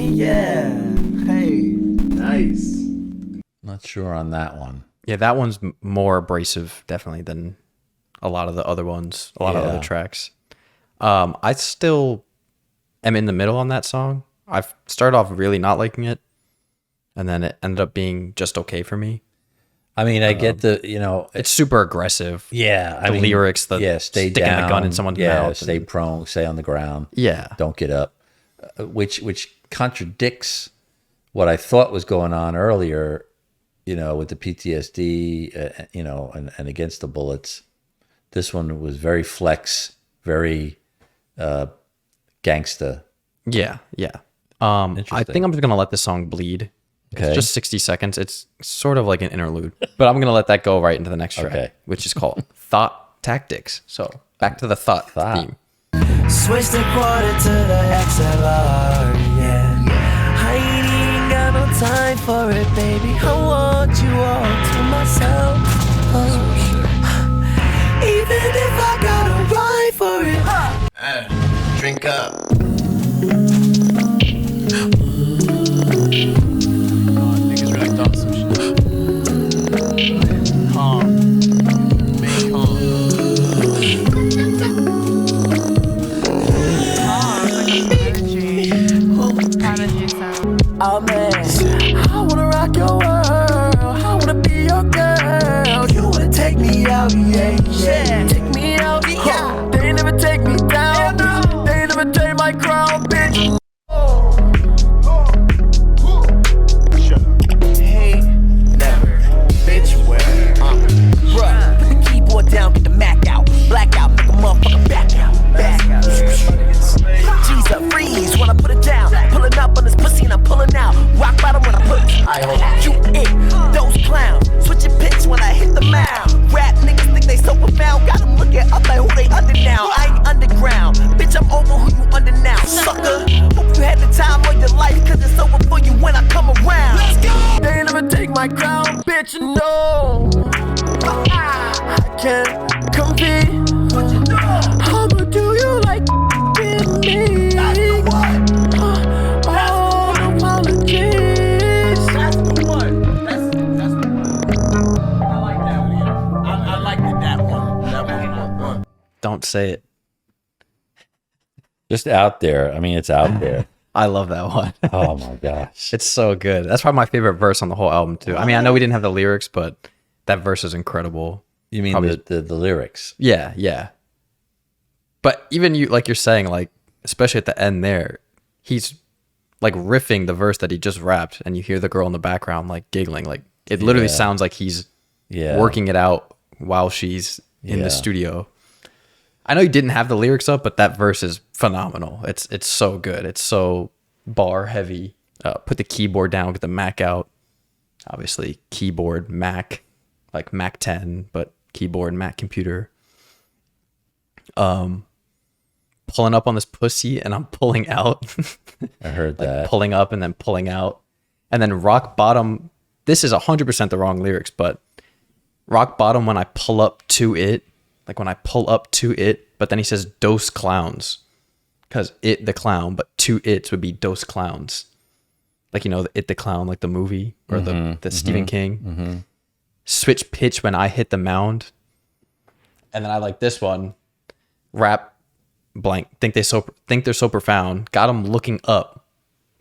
yeah. Hey, nice. Not sure on that one. Yeah, that one's more abrasive, definitely, than a lot of the other ones, a lot of other tracks. I still am in the middle on that song. I've started off really not liking it, and then it ended up being just okay for me. I mean, I get the, you know, It's super aggressive. yeah, The lyrics, the stay sticking down, the gun in someone's mouth. stay prone, stay on the ground, Yeah. don't get up, which contradicts what I thought was going on earlier, you know, with the PTSD, you know, and against the bullets. This one was very flex, very gangsta. Yeah, yeah. I Interesting. think I'm just going to let this song bleed. Okay. It's just 60 seconds. It's sort of like an interlude. But I'm going to let that go right into the next track, Okay. which is called Thot Tactics. So back to the Thot theme. Switch the quarter to the XLR, yeah. I ain't even got no time for it, baby. I want you all to myself. Even if I gotta ride for it. Drink up. Niggas really thought some shit. Calm. Make calm. Oh man, I wanna rock your world. I wanna be your girl. You wanna take me out, yeah. Take me out, yeah. They never take me down. They never take my crown, bitch. Hey, never. Bitch, where? Bruh, put the keyboard down, get the Mac out. Black out, make a motherfucker back out. Back out. G's up, freeze when I put it down. Pulling up on this pussy and I'm pulling out. Rock bottom when I put it. You it, those clowns. Switching pitch when I hit the mound. Rap niggas think they so profound. Got them looking up like who they under now. I ain't underground. Bitch, I'm over who you under now. Sucker, hope you had the time of your life. Cause it's over for you when I come around. Let's go! They never take my crown, bitch, no. I can't compete. I'ma do you like with me. That's the one. Oh, no apologies. That's the one. That's the one. I like that one. I liked it, that one. That one. Don't say it. Just out there. I mean, it's out there. I love that one. Oh my gosh. It's so good. That's probably my favorite verse on the whole album, too. I mean, I know we didn't have the lyrics, but that verse is incredible. You mean Probably- the lyrics? Yeah, yeah. But even you, like you're saying, like especially at the end there, he's like riffing the verse that he just rapped, and you hear the girl in the background like giggling. Like it literally sounds like he's working it out while she's in the studio. I know you didn't have the lyrics up, but that verse is phenomenal. It's so good. It's so bar heavy. Put the keyboard down, get the Mac out. Obviously, keyboard Mac, like Mac 10, but keyboard Mac computer. Pulling up on this pussy, and I'm pulling out. I heard like that. Pulling up and then pulling out, and then rock bottom. This is 100% the wrong lyrics, but rock bottom when I pull up to it, like when I pull up to it. But then he says dose clowns, because it the clown, but two its would be dose clowns. Like, you know, It the Clown, like the movie, or the Stephen King. Switch pitch when I hit the mound. And then I like this one. Rap blank. Think they're so profound. Got them looking up,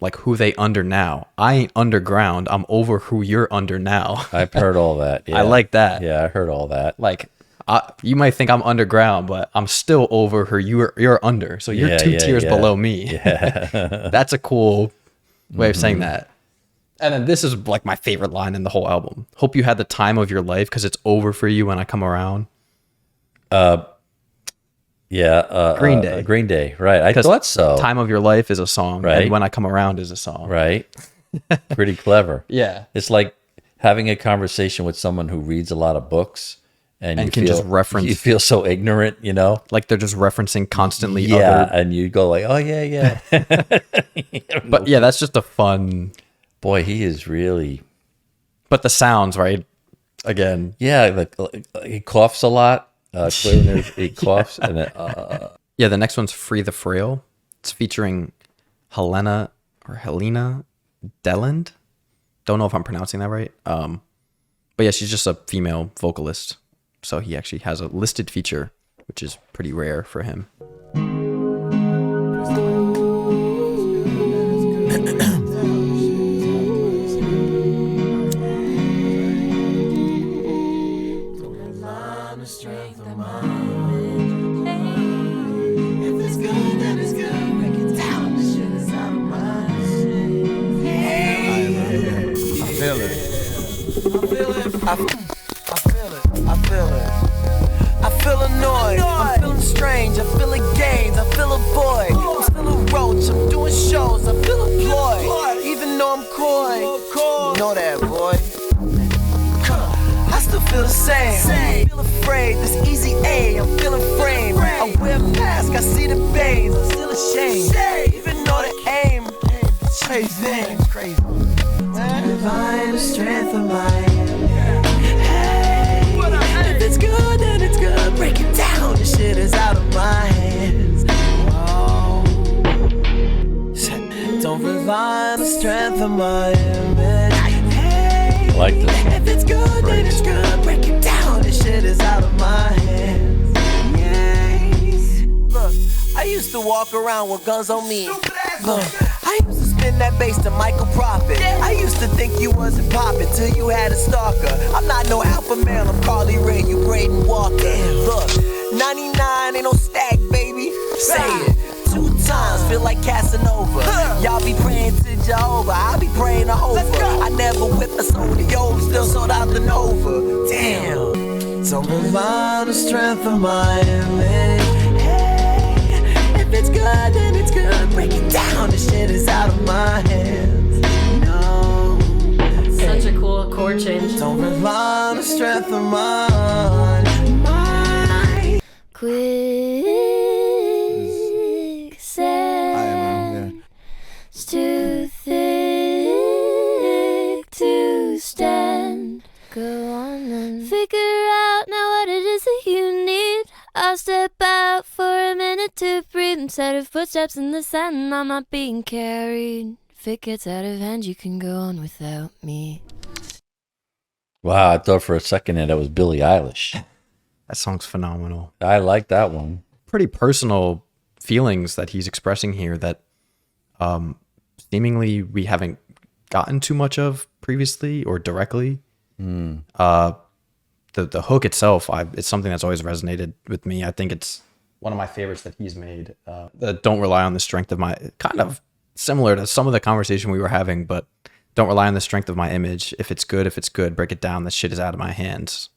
like who they under now. I ain't underground. I'm over who you're under now. I've heard all that. Yeah. I like that. Yeah, I heard all that. Like, you might think I'm underground, but I'm still over who you're under. So you're two tiers below me. Yeah. That's a cool way of saying that. And then this is like my favorite line in the whole album. Hope you had the time of your life, because it's over for you when I come around. Green Day. Green Day, right. I thought so. Time of your life is a song, right? And When I Come Around is a song. Right. Pretty clever. Yeah. It's like having a conversation with someone who reads a lot of books and you can just reference. You feel so ignorant, you know? Like they're just referencing constantly. Yeah, and you go like, oh, yeah. But yeah, that's just a fun... Boy, he is really... But the sounds, right? Again. Yeah, like he coughs a lot. Clearly he coughs. And then, yeah, the next one's Free the Frail. It's featuring Helena Deland. Don't know if I'm pronouncing that right. But yeah, she's just a female vocalist. So he actually has a listed feature, which is pretty rare for him. I feel annoyed, I'm feeling strange, I feel like gains, I feel a void, I'm still a roach, I'm doing shows, I feel employed, even though I'm coy, you know that boy. I still feel the same, I feel afraid, this easy A, I'm feeling framed, I wear a mask, I see the veins, I'm still ashamed, even though the aim is crazy. Divine the strength of my if it's good, then it's good. Break it down, this shit is out of my hands. Oh. Don't rely on the strength of my image. Hey, I like this one. If it's good, then it's good. Break it down, this shit is out of my hands. Yes. Look, I used to walk around with guns on me. Look, I used to spin that bass to Michael Profit. I used to think you wasn't poppin' till you had a stalker. I'm not no alpha male, I'm Carly Rae, you Braden Walker. Look, 99 ain't no stack, baby. Say it 2 times, feel like Casanova. Y'all be praying to Jehovah, I be praying to Hova. I never whip a soda, yo, still sold out the Nova. Damn, don't rely on the strength of my image. If it's good, then it's good. Break it down, this shit is out of my hands. No. Such a cool chord change. Don't rely on the strength of mine. Quicksand. It's too thick to stand. Go on and figure out now what it is that you need. I'll step out for a minute to breathe instead of footsteps in the sand. I'm not being carried. If it gets out of hand, you can go on without me. wow, I thought for a second that was Billie Eilish. That song's phenomenal. I like that one. Pretty personal feelings that he's expressing here that seemingly we haven't gotten too much of previously or directly. The hook itself, it's something that's always resonated with me. I think it's one of my favorites that he's made. The Don't Rely on the Strength of My, kind of similar to some of the conversation we were having, but don't rely on the strength of my image. If it's good, break it down. That shit is out of my hands.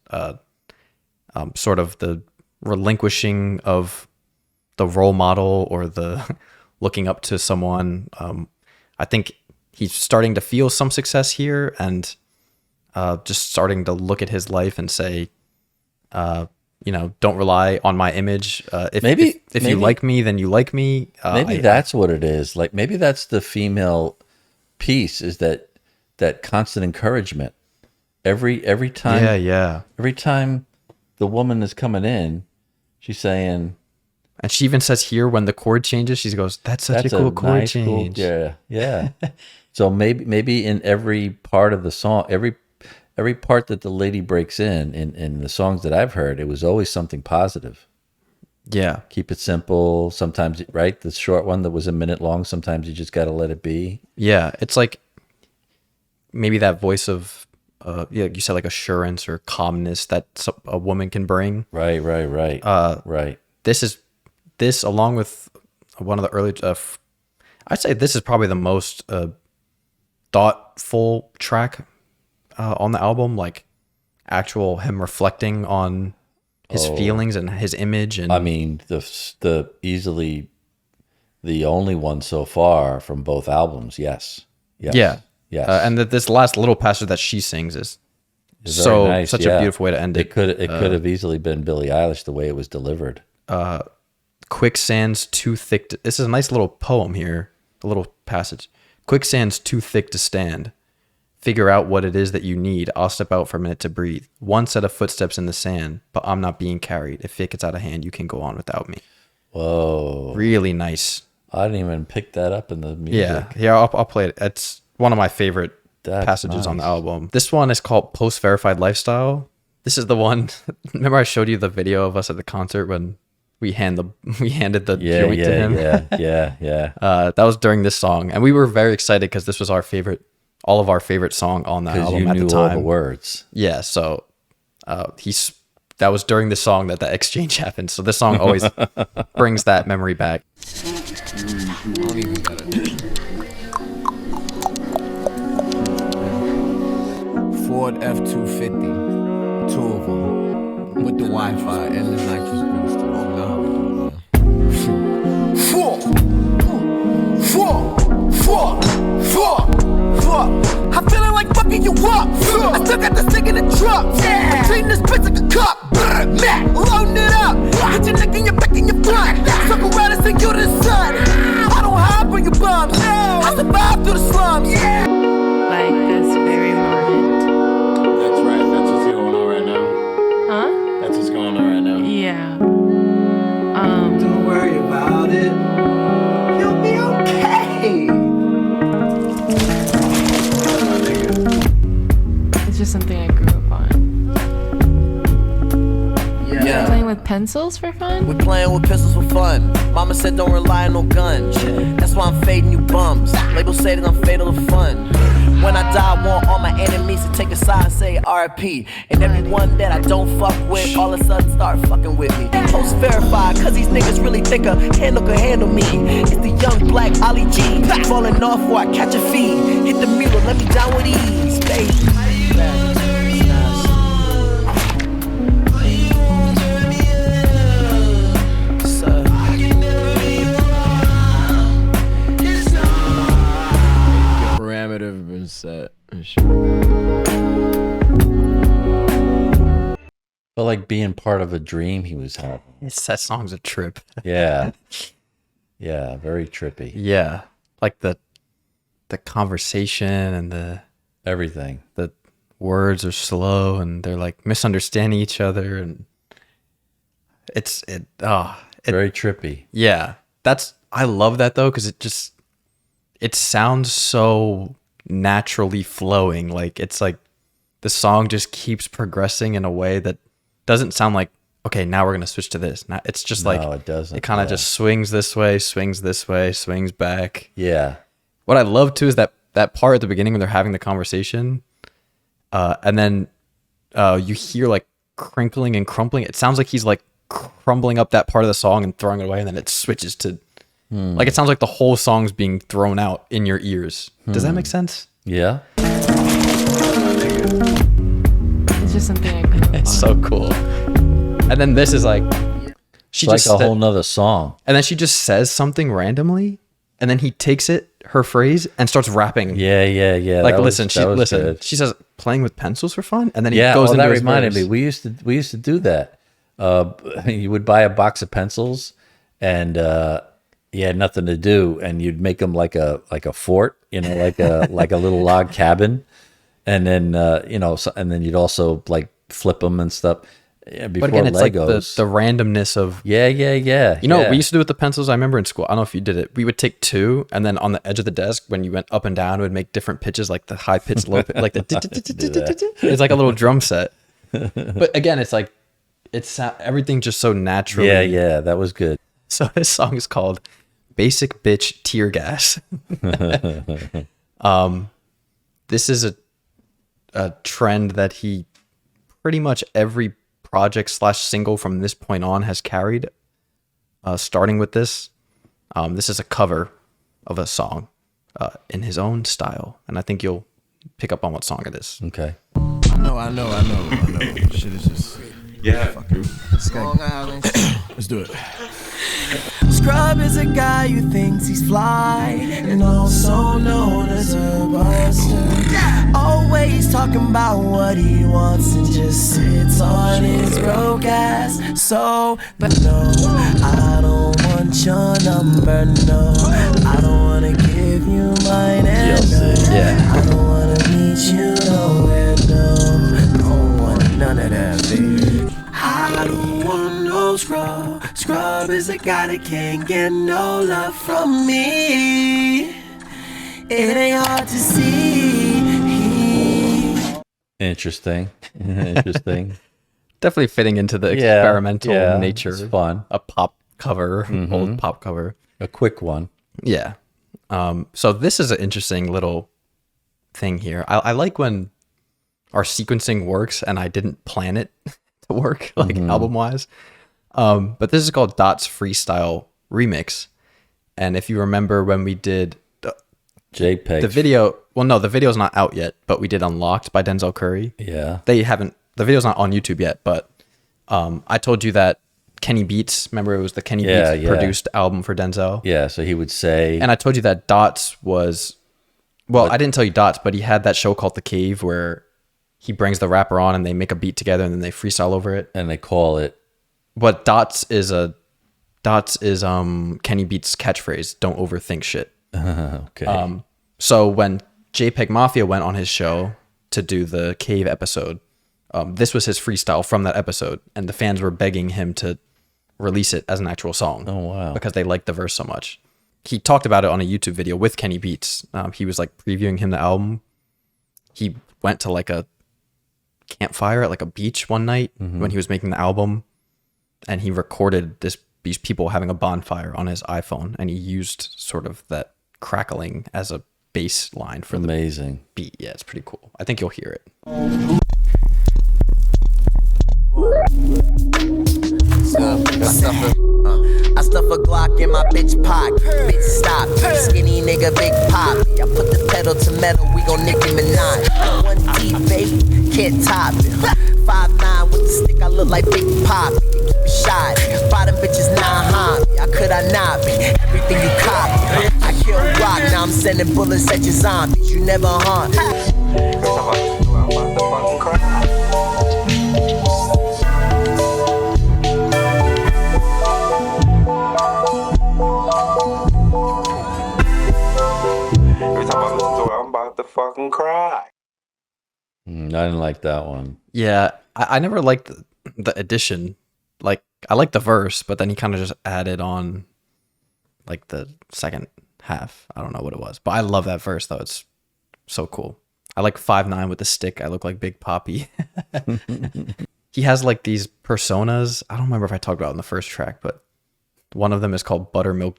Sort of the relinquishing of the role model or the looking up to someone. I think he's starting to feel some success here, and just starting to look at his life and say, don't rely on my image. If you like me, then you like me. Maybe that's what it is. Like, maybe that's the female piece, is that constant encouragement. Every time. Yeah. Every time the woman is coming in, she's saying, and she even says here, when the chord changes, she goes, that's such a cool chord change. Yeah. So maybe in every part of the song, every part that the lady breaks in the songs that I've heard, it was always something positive. Yeah. Keep it simple. Sometimes, right? The short one that was a minute long, sometimes you just got to let it be. Yeah. It's like maybe that voice of, you said, like assurance or calmness that a woman can bring. Right. Right. This along with one of the early, I'd say this is probably the most thoughtful track on the album, like actual him reflecting on his feelings and his image. And I mean, the easily the only one so far from both albums. Yes. And this last little passage that she sings is so nice. Such a beautiful way to end it. It could have easily been Billie Eilish the way it was delivered. Quicksand's too thick to, this is a nice little poem here, a little passage. Quicksand's too thick to stand. Figure out what it is that you need. I'll step out for a minute to breathe. One set of footsteps in the sand, but I'm not being carried. If it gets out of hand, you can go on without me. Whoa. Really nice. I didn't even pick that up in the music. Yeah, I'll play it. It's one of my favorite passages on the album. This one is called Post-Verified Lifestyle. This is the one, remember I showed you the video of us at the concert when we handed the joint to him? Yeah. That was during this song, and we were very excited because this was all of our favorite song on the album at the time. Because you knew all the words. Yeah, so that was during the song that exchange happened. So this song always brings that memory back. Ford F-250, two of them, with the Wi-Fi and the nitrous booster. Oh no. I'm feeling like fucking you up. I still got the stick in the truck. I'm treating this bitch like a cup. Mac, loading it up. Hit your neck and your back and your front. Circle around and send you to the sun. I don't hide from your bums. I survive through the slums. Like this very moment. That's right. That's what's going on right now. Huh? That's what's going on right now. Yeah. Don't worry about it. You'll be okay. It's just something I grew up on. Yeah. Playing with pencils for fun? We're playing with pistols for fun. Mama said don't rely on no guns. That's why I'm fading you bums. Labels say that I'm fatal to fun. When I die, I want all my enemies to take a side and say RIP. And everyone that I don't fuck with, all of a sudden start fucking with me. Post verified, cause these niggas really think a handle can handle me. It's the young black Ali G. Falling off before I catch a feed. Hit the mirror, let me down with ease, baby. Parameter have been set. But like being part of a dream he was having. That song's a trip. Yeah. Yeah, very trippy. Yeah, like the conversation and the everything. The words are slow and they're like misunderstanding each other, and it's very trippy. Yeah, I love that though, because it sounds so naturally flowing. Like it's like the song just keeps progressing in a way that doesn't sound like, okay, now we're gonna switch to this. Now it's just like it doesn't. It kind of just swings this way, swings back. Yeah. What I love too is that part at the beginning when they're having the conversation, and then you hear like crinkling and crumpling. It sounds like he's like crumbling up that part of the song and throwing it away, and then it switches to like it sounds like the whole song's being thrown out in your ears. Does that make sense? Yeah. It's just something I grew up It's on. so cool. And then this is like she It's just like a whole nother song. and then she just says something randomly, and then he takes her phrase, and starts rapping. Yeah. Like, That listen, was listen. good. She says, "Playing with pencils for fun," and then he Yeah, goes into that his reminded verse. me. We used to do that. You would buy a box of pencils, and you had nothing to do, and you'd make them like a fort, like a like a little log cabin, and then and then you'd also like flip them and stuff. Yeah, before But again, it's Legos. like the randomness of yeah. You know what we used to do with the pencils? I remember in school. I don't know if you did it. We would take two, and then on the edge of the desk, when you went up and down, it would make different pitches, like the high pitch, low pitch, like the. It's like a little drum set. But again, it's like everything just so naturally. Yeah, that was good. So this song is called "Basic Bitch Tear Gas." This is a trend that he pretty much every project / single from this point on has carried, starting with this. This is a cover of a song in his own style, and I think you'll pick up on what song it is. Okay. I know. Shit is just. Yeah. Let's do it. Scrub is a guy who thinks he's fly and also known as a buster. Always talking about what he wants and just sits on his broke ass. So, but no, I don't want your number, no. I don't wanna give you mine, and no, I don't wanna meet you nowhere, no. Don't want none of that, baby. I don't want no scrub. Scrub is a guy that can't get no love from me. It ain't hard to see. Interesting. Definitely fitting into the experimental nature. It's fun. A pop cover, old pop cover. A quick one. Yeah. So this is an interesting little thing here. I like when our sequencing works and I didn't plan it to work, like album wise. But this is called Dot's Freestyle Remix. And if you remember when we did JPEG. the video, well, no, the video's not out yet, but we did Unlocked by Denzel Curry. Yeah. The video's not on YouTube yet, but I told you that Kenny Beats, remember it was the Kenny Beats produced album for Denzel? Yeah, so he would say... And I told you that Dots was... Well, I didn't tell you Dots, but he had that show called The Cave where he brings the rapper on and they make a beat together and then they freestyle over it. And they call it... But Dots is Kenny Beats' catchphrase, don't overthink shit. Okay. So when JPEGMAFIA went on his show to do the Cave episode, this was his freestyle from that episode, and the fans were begging him to release it as an actual song. Oh, wow. Because they liked the verse so much. He talked about it on a YouTube video with Kenny Beats. He was like previewing him the album. He went to like a campfire at like a beach one night when he was making the album, and he recorded these people having a bonfire on his iPhone, and he used sort of that crackling as a bass line for Amazing. the beat. Yeah, it's pretty cool. I think you'll hear it. I stuff a Glock in my bitch pocket. Bitch stop. Skinny nigga, big pop. I put the pedal to metal, we gon' Nicki Minaj. One deep, baby, can't top it. 5'9" with the stick, I look like Big Pop. Keep it shot. Bottom bitches not me. How could I not be? Everything you copy. I kill rock, now I'm sending bullets at your zombies. You never haunt me. Fucking cry. I didn't like that one. Yeah, I never liked the addition. Like, I liked the verse, but then he kind of just added on like the second half. I don't know what it was, but I love that verse though. It's so cool. I like 5'9" with the stick. I look like Big Papi. He has like these personas. I don't remember if I talked about it in the first track, but one of them is called Buttermilk.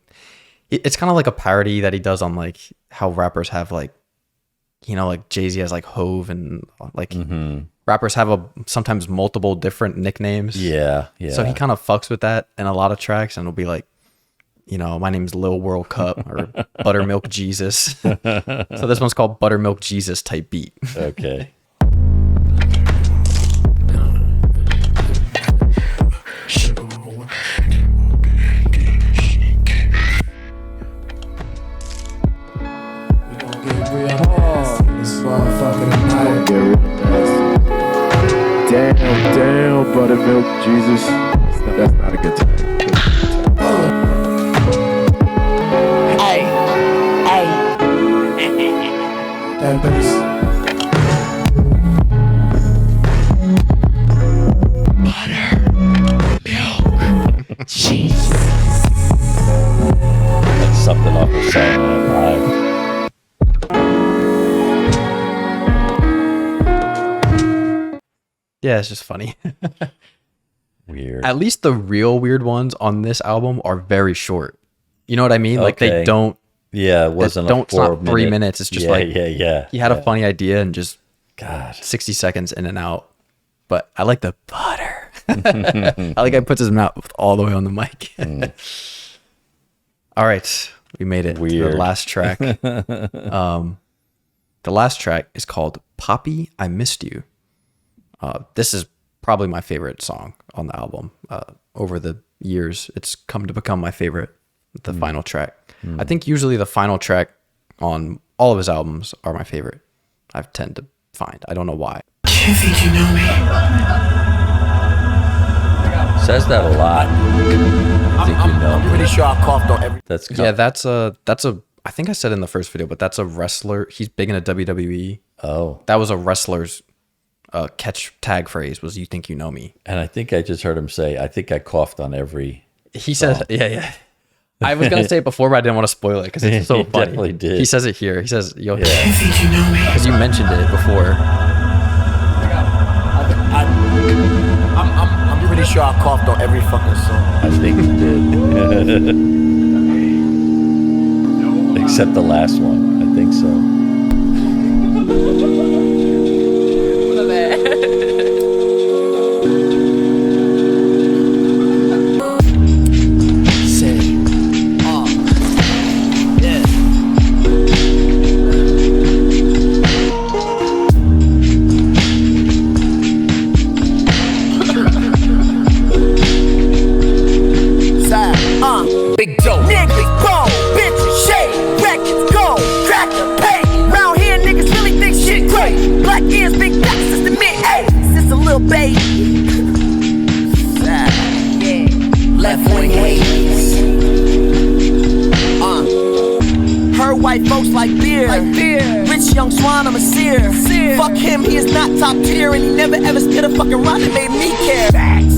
It's kind of like a parody that he does on like how rappers have like, you know, like Jay-Z has like Hove and like rappers have sometimes multiple different nicknames. Yeah, yeah. So he kind of fucks with that in a lot of tracks, and it'll be like, you know, my name's Lil World Cup or Buttermilk Jesus. So this one's called Buttermilk Jesus type beat. Okay. Damn, Buttermilk Jesus. That's not a good time. Hey, hey. That bass. Jesus. That's something off the song live. Yeah, it's just funny. Weird. At least the real weird ones on this album are very short. You know what I mean? Like they Okay. don't. Yeah, it wasn't don't. It's a 4 not 3 minutes. It's just like yeah. he had a funny idea and just God. 60 seconds in and out. But I like the butter. I like how he puts his mouth all the way on the mic. All right, we made it to Weird. the last track. The last track is called "Papi I Missed U." This is probably my favorite song on the album. Over the years, it's come to become my favorite. The final track. I think usually the final track on all of his albums are my favorite. I tend to find. I don't know why. You think you know me? Says that a lot. I think you know. I'm pretty sure I coughed on every. That's Yeah, that's a. I think I said in the first video, but that's a wrestler. He's big in a WWE. Oh. That was a wrestler's catch tag phrase was "You think you know me." And I think I just heard him say, I think I coughed on every. He says, yeah. I was gonna say it before, but I didn't want to spoil it because it's so He funny. definitely did. He says it here. He says, "Yo, You think you know me? because you mentioned it before." I'm pretty sure I coughed on every fucking song. I think he did. Except the last one. I think so. Big dope. Niggas, bone, bitches, shade, records, gold, cracker, pay. Round here, niggas really think shit great. Black ears, big backs, it's the mid-80s. It's a little baby. Yeah. Left wing haze. Her white folks like beer. Rich young swan, I'm a seer. Fuck him, he is not top tier, and he never ever spit a fucking rhyme that made me care.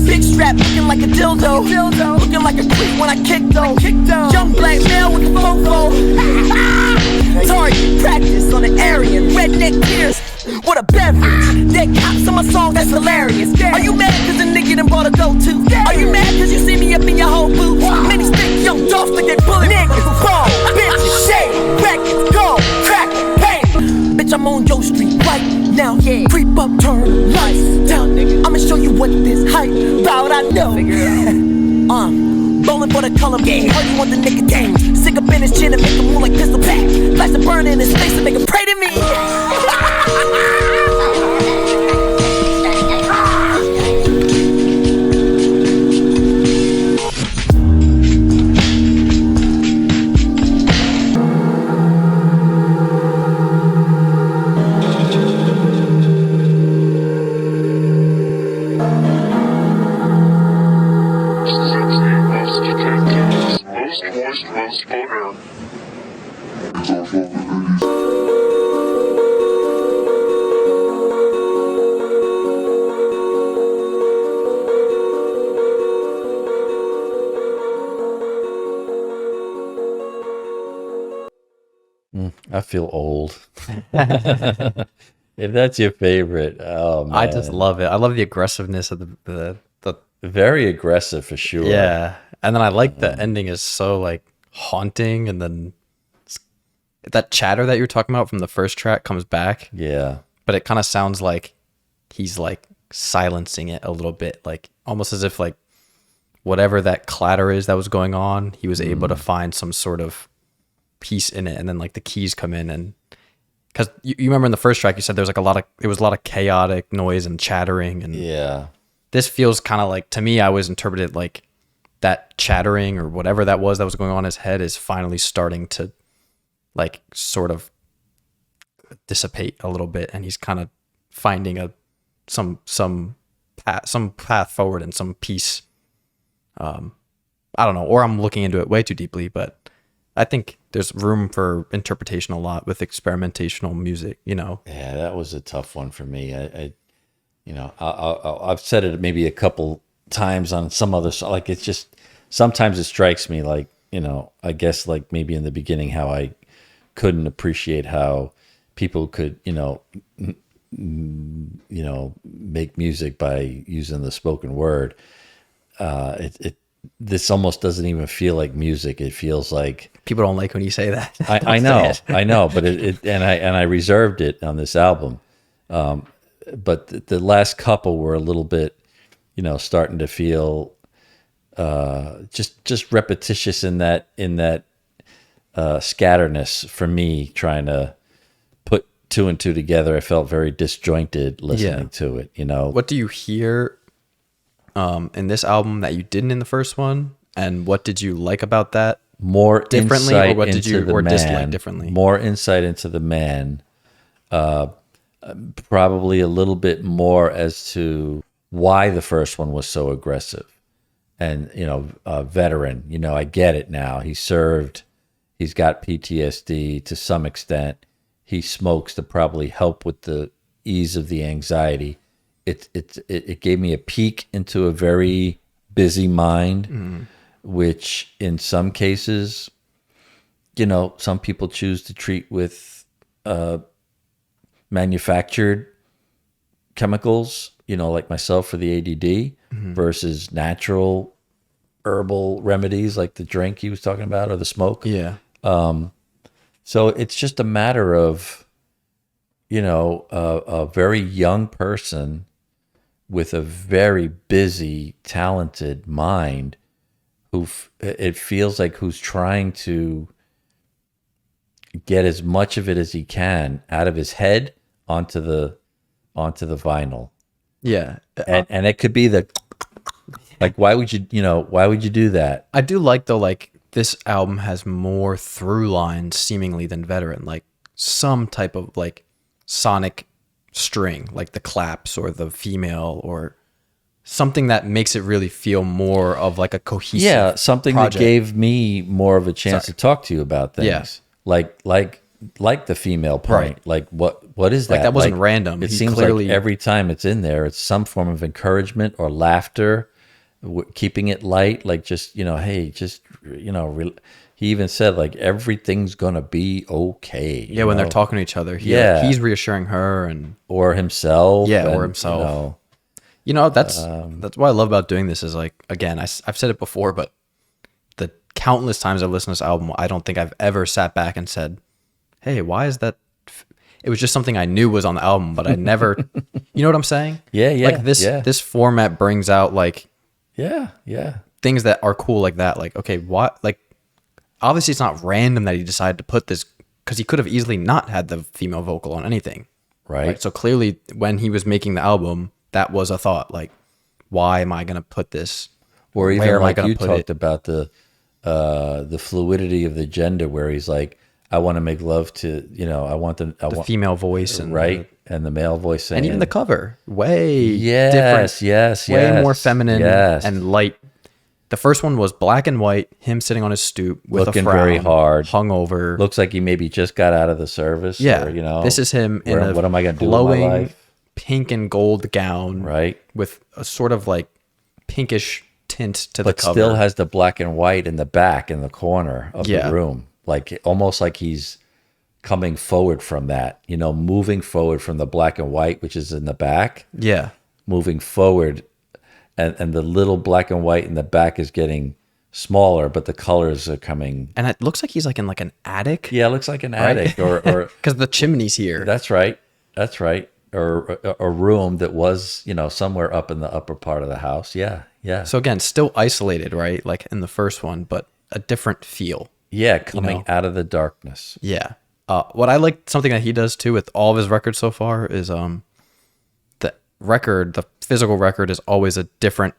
Big strap looking like a dildo. Looking like a creep when I kick though. Young black male with the fofo. Target practice on the Aryan. Redneck tears. What a beverage. Dead cops on my song, that's hilarious. Are you mad cause a nigga done bought a go-to? Are you mad cause you see me up in your whole booth? Many stick young dogs like they bullet. Niggas, ball, bitches, shade, records, gold, crack, paint. Bitch, I'm on Yo Street right now. Creep up, turn lights down. I'ma show you what this hype about. I know. Bowling for the color, heard you want the nigga game. Sick up in his chin and make him move like pistol pack. Flash the burn in his face and make him pray to me. I feel old. If that's your favorite, oh man. I just love it. I love the aggressiveness of the very aggressive for sure. yeah. And then I like the ending is so like haunting, and then that chatter that you're talking about from the first track comes back, Yeah. but it kind of sounds like he's like silencing it a little bit, like almost as if like whatever that clatter is that was going on, he was able to find some sort of peace in it. And then like the keys come in, and because you remember in the first track you said there was a lot of chaotic noise and chattering, and this feels kind of like, to me, I was interpreted like that chattering or whatever that was going on in his head is finally starting to like sort of dissipate a little bit, and he's kind of finding some path forward and some peace. I don't know, or I'm looking into it way too deeply, but I think there's room for interpretation a lot with experimentational music, you know. Yeah, that was a tough one for me. I've said it maybe a couple times on some other, like, it's just sometimes it strikes me like, you know, I guess like maybe in the beginning how I couldn't appreciate how people could, make music by using the spoken word. This almost doesn't even feel like music. It feels like people don't like when you say that. I know, but I reserved it on this album. But the last couple were a little bit, starting to feel just repetitious in that scatterness for me, trying to put two and two together. I felt very disjointed listening to it. What do you hear in this album that you didn't in the first one, and what did you like about that more differently, insight or what did you into the or man, dislike differently? More insight into the man, probably a little bit more as to why the first one was so aggressive, and veteran. I get it now. He served. He's got PTSD to some extent. He smokes to probably help with the ease of the anxiety. It gave me a peek into a very busy mind, which in some cases, some people choose to treat with manufactured chemicals, like myself for the ADD, versus natural herbal remedies like the drink he was talking about or the smoke. Yeah. So it's just a matter of, a very young person with a very busy, talented mind who it feels like who's trying to get as much of it as he can out of his head onto the vinyl. Yeah. And it could be like, why would you do that? I do like, though, like this album has more through lines seemingly than Veteran, like some type of like sonic string, like the claps or the female or something that makes it really feel more of like a cohesive something project. That gave me more of a chance to talk to you about things. Yeah. Like the female point. Right. Like what is that? Like that wasn't random. It He seems clearly, like every time it's in there, it's some form of encouragement or laughter, keeping it light. Like just hey, just he even said like everything's gonna be okay. Yeah, when they're talking to each other, he's reassuring her or himself. Yeah, or himself. That's what I love about doing this is like, again, I've said it before, but the countless times I've listened to this album, I don't think I've ever sat back and said, hey, why is that? It was just something I knew was on the album, but I never, you know what I'm saying? Yeah. Like this format brings out like, things that are cool like that. Like, okay, what? Like, obviously it's not random that he decided to put this, because he could have easily not had the female vocal on anything. Right. So clearly when he was making the album, that was a thought, like, why am I going to put this? Or even like you talked about the fluidity of the gender, where he's like, I want to make love to, I want the female voice and and the male voice, and even the cover, way different, way more feminine and light. The first one was black and white, him sitting on his stoop with looking a frown, very hard, hungover. Looks like he maybe just got out of the service. Yeah, or, this is him in a what am I going to do glowing with my life? Pink and gold gown, right, with a sort of like pinkish tint to the cover, but still has the black and white in the back in the corner of the room, like almost like he's coming forward from that, moving forward from the black and white, which is in the back, moving forward, and the little black and white in the back is getting smaller, but the colors are coming, and it looks like he's like in like an attic. Yeah, it looks like an attic, or because the chimney's here. That's right. or a room that was, you know, somewhere up in the upper part of the house. Yeah, yeah. So again, still isolated, right? Like in the first one, but a different feel. Yeah, coming out of the darkness. Yeah. What I like, something that he does too with all of his records so far is the physical record is always a different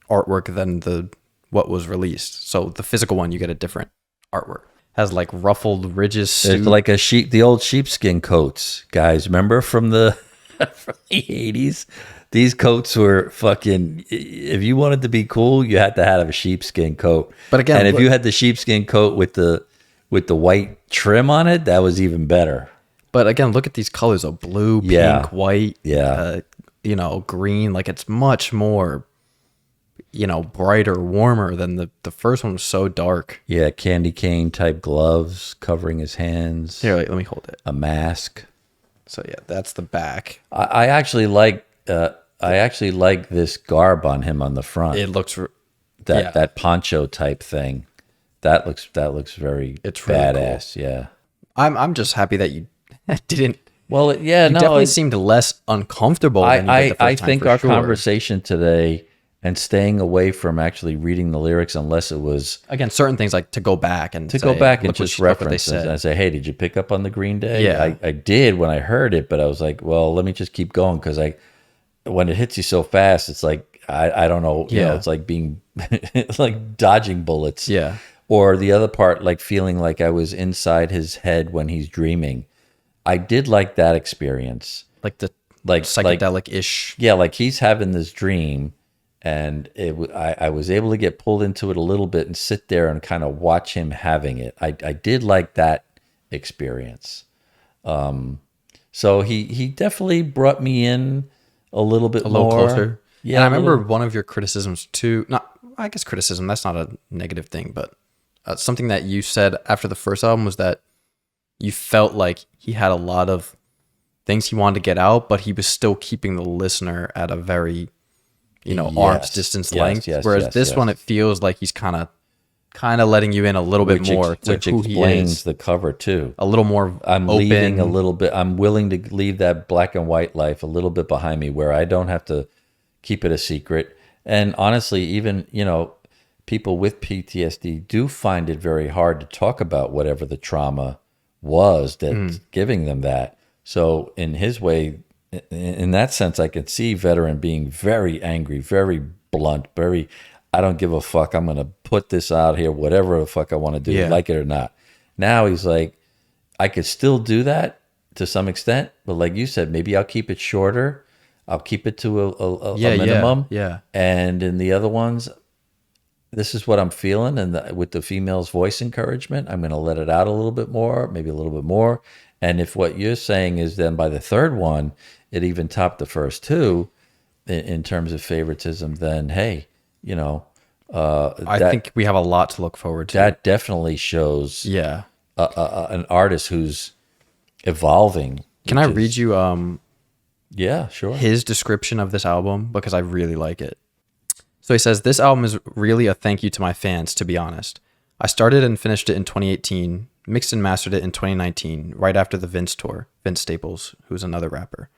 artwork than what was released. So the physical one, you get a different artwork. Has like ruffled ridges. It's like the old sheepskin coats, guys. Remember from the 80s? These coats were fucking. If you wanted to be cool, you had to have a sheepskin coat. But again, and if you had the sheepskin coat with the white trim on it, that was even better. But again, look at these colors of blue, pink, white, green. Like it's much more, brighter, warmer than the first one was so dark. Yeah, candy cane type gloves covering his hands. Here, let me hold it. A mask. So yeah, that's the back. I actually like this garb on him on the front. It looks that poncho type thing. That looks very it's really badass. Cool. Yeah. I'm just happy that you didn't. Well, yeah, you definitely seemed less uncomfortable. I think our conversation today and staying away from actually reading the lyrics, unless it was again certain things like to go back and just reference and I say, hey, did you pick up on the Green Day? Yeah, I did when I heard it, but I was like, well, let me just keep going because when it hits you so fast, it's like I don't know, you know, it's like being it's like dodging bullets. Yeah. Or the other part, like feeling like I was inside his head when he's dreaming. I did like that experience. Like the psychedelic-ish. Yeah, like he's having this dream, and I was able to get pulled into it a little bit and sit there and kind of watch him having it. I did like that experience. So he definitely brought me in a little bit more. Closer. Yeah, and I remember one of your criticisms too. I guess criticism, that's not a negative thing, but something that you said after the first album was that you felt like he had a lot of things he wanted to get out, but he was still keeping the listener at a very, arm's distance length. Whereas this one, it feels like he's kind of letting you in a little bit more to which who explains he is. The cover too. A little more I'm open. Leaving a little bit. I'm willing to leave that black and white life a little bit behind me where I don't have to keep it a secret. And honestly, even, people with PTSD do find it very hard to talk about whatever the trauma was that's giving them that. So in his way, in that sense, I could see Veteran being very angry, very blunt, very, I don't give a fuck. I'm going to put this out here, whatever the fuck I want to do, like it or not. Now he's like, I could still do that to some extent, but like you said, maybe I'll keep it shorter. I'll keep it to a minimum. Yeah. And in the other ones, this is what I'm feeling. And with the female's voice encouragement, I'm going to let it out a little bit more, maybe a little bit more. And if what you're saying is then by the third one, it even topped the first two in terms of favoritism, then, hey, I think we have a lot to look forward to. That definitely shows an artist who's evolving. Can I read you yeah, sure. his description of this album? Because I really like it. So he says, this album is really a thank you to my fans, to be honest. I started and finished it in 2018, mixed and mastered it in 2019, right after the Vince tour, Vince Staples, who's another rapper.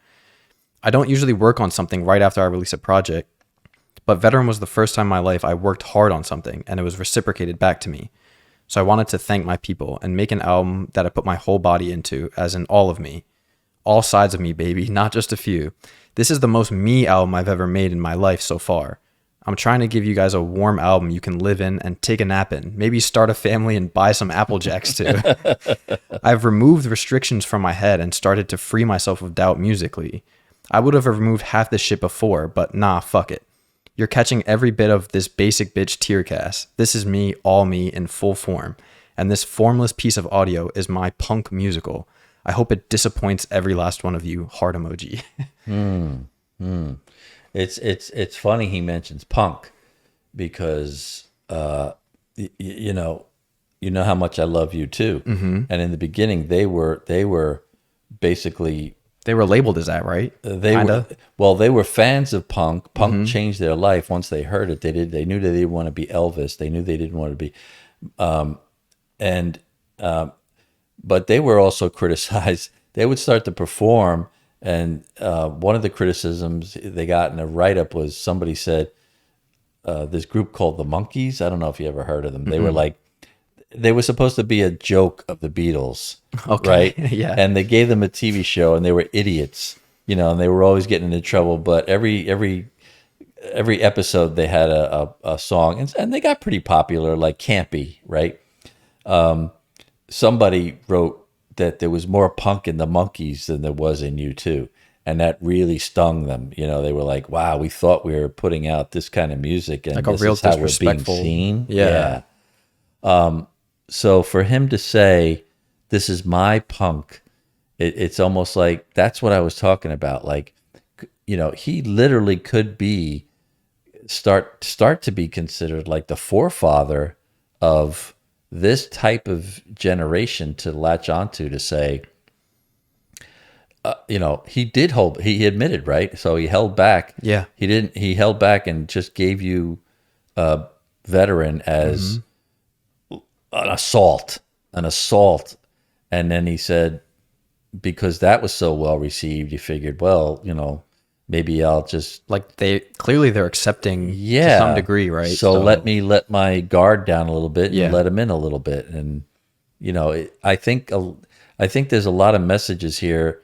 I don't usually work on something right after I release a project, but Veteran was the first time in my life I worked hard on something and it was reciprocated back to me. So I wanted to thank my people and make an album that I put my whole body into, as in all of me. All sides of me, baby, not just a few. This is the most me album I've ever made in my life so far. I'm trying to give you guys a warm album you can live in and take a nap in. Maybe start a family and buy some Apple Jacks too. I've removed restrictions from my head and started to free myself of doubt musically. I would have removed half this shit before, but nah, fuck it. You're catching every bit of this basic bitch tear gas. This is me, all me, in full form. And this formless piece of audio is my punk musical. I hope it disappoints every last one of you. Heart emoji. It's funny he mentions punk because you know how much I love you too. Mm-hmm. And in the beginning they were basically labeled as that, right? They were fans of punk. Punk changed their life once they heard it. They knew that they didn't want to be Elvis. They knew they didn't want to be but they were also criticized. They would start to perform And one of the criticisms they got in a write-up was somebody said this group called the Monkees. I don't know if you ever heard of them. They were like, they were supposed to be a joke of the Beatles, right? Yeah. And they gave them a TV show, and they were idiots, you know, and they were always getting into trouble. But every episode they had a song, and they got pretty popular, like Campy, right? Somebody wrote that there was more punk in the Monkees than there was in U2, and that really stung them. You know, they were like, "Wow, we thought we were putting out this kind of music, and Like a this real is how we're being disrespectful. seen." Yeah. So for him to say, "This is my punk," it's almost like that's what I was talking about. Like, you know, he literally could be start to be considered like the forefather of this type of generation to latch onto, to say, you know, he admitted, right? So he held back. Yeah. He held back and just gave you Veteran as an assault. And then he said, because that was so well received, you figured, well, you know, maybe I'll just, Like they're accepting yeah, to some degree, right? So let me let my guard down a little bit Yeah. and let him in a little bit. And, you know, I think there's a lot of messages here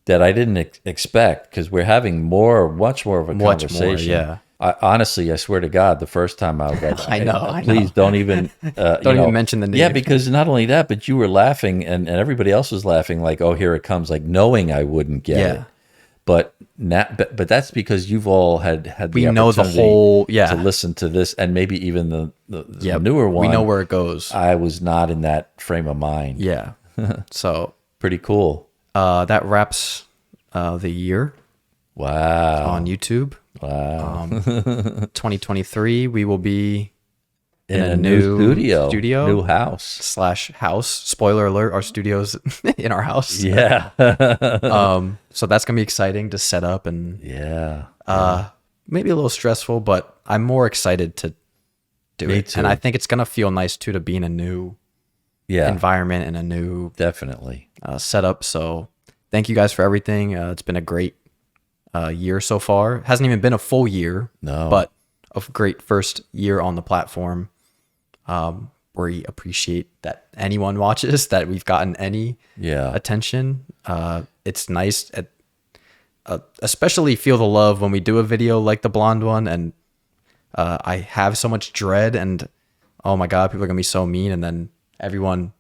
that I didn't expect, because we're having much more of a conversation. Yeah. Honestly, I swear to God, the first time I read, I know. please don't even Don't even mention the name. Yeah, because not only that, but you were laughing, and everybody else was laughing, like, "Oh, here it comes," like knowing I wouldn't get it. But that's because you've all had We the know the opportunity whole to listen to this, and maybe even the newer one. We know where it goes. I was not in that frame of mind. Yeah. So Pretty cool. that wraps the year Wow. on YouTube. Wow. 2023, we will be in a new studio, new house. /house. Spoiler alert: our studio's in our house. Yeah. So that's gonna be exciting to set up, and maybe a little stressful, but I'm more excited to do Me it. too. And I think it's gonna feel nice too to be in a new environment and a new definitely setup. So thank you guys for everything. It's been a great year so far. Hasn't even been a full year, but a great first year on the platform. We appreciate that anyone watches, that we've gotten any attention. It's nice, especially feel the love when we do a video like the blonde one, and I have so much dread, and oh my God, people are gonna be so mean, and then everyone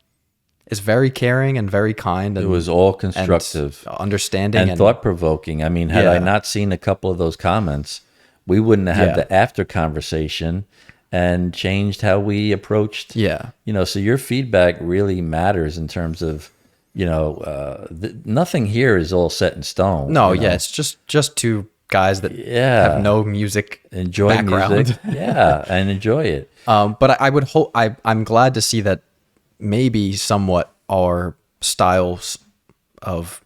is very caring and very kind. And it was all constructive, understanding, and thought-provoking. I mean, had I not seen a couple of those comments, we wouldn't have had the after conversation and changed how we approached. You know, so your feedback really matters in terms of, you know, nothing here is all set in stone. No, you know? it's just two guys that have no music background. Music, and enjoy it. But I would hope, I'm glad to see that maybe somewhat our styles of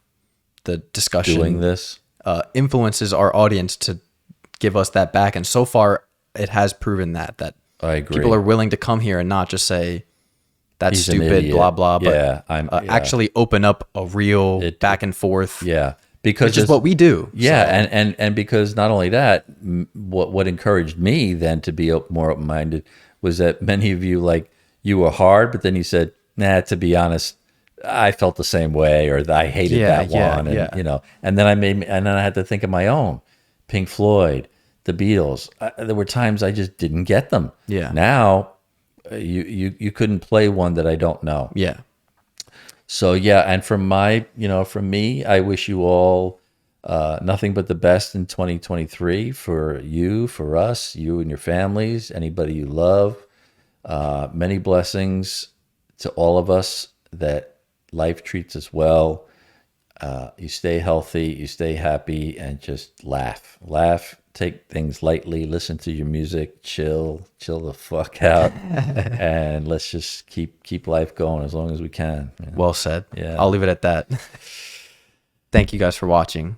the discussion doing this influences our audience to give us that back. And so far it has proven that I agree. People are willing to come here and not just say that's He's an stupid, idiot. blah, blah, but Yeah, actually open up a real back and forth. Because which is what we do. And because not only that, what encouraged me then to be more open-minded was that many of you, like, you were hard, but then you said, nah, to be honest, I felt the same way, or I hated that one. And, you know, and then I had to think of my own. Pink Floyd, the Beatles. There were times I just didn't get them. Now, you couldn't play one that I don't know. So and from me, I wish you all nothing but the best in 2023 for you, for us, you and your families, anybody you love. Many blessings to all of us, that life treats us well. You stay healthy, you stay happy, and just laugh, take things lightly, listen to your music, chill the fuck out, and let's just keep life going as long as we can. You know? Well said. I'll leave it at that. Thank you guys for watching.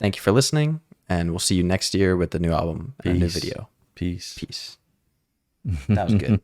Thank you for listening, and we'll see you next year with the new album and a new video. Peace. That was good.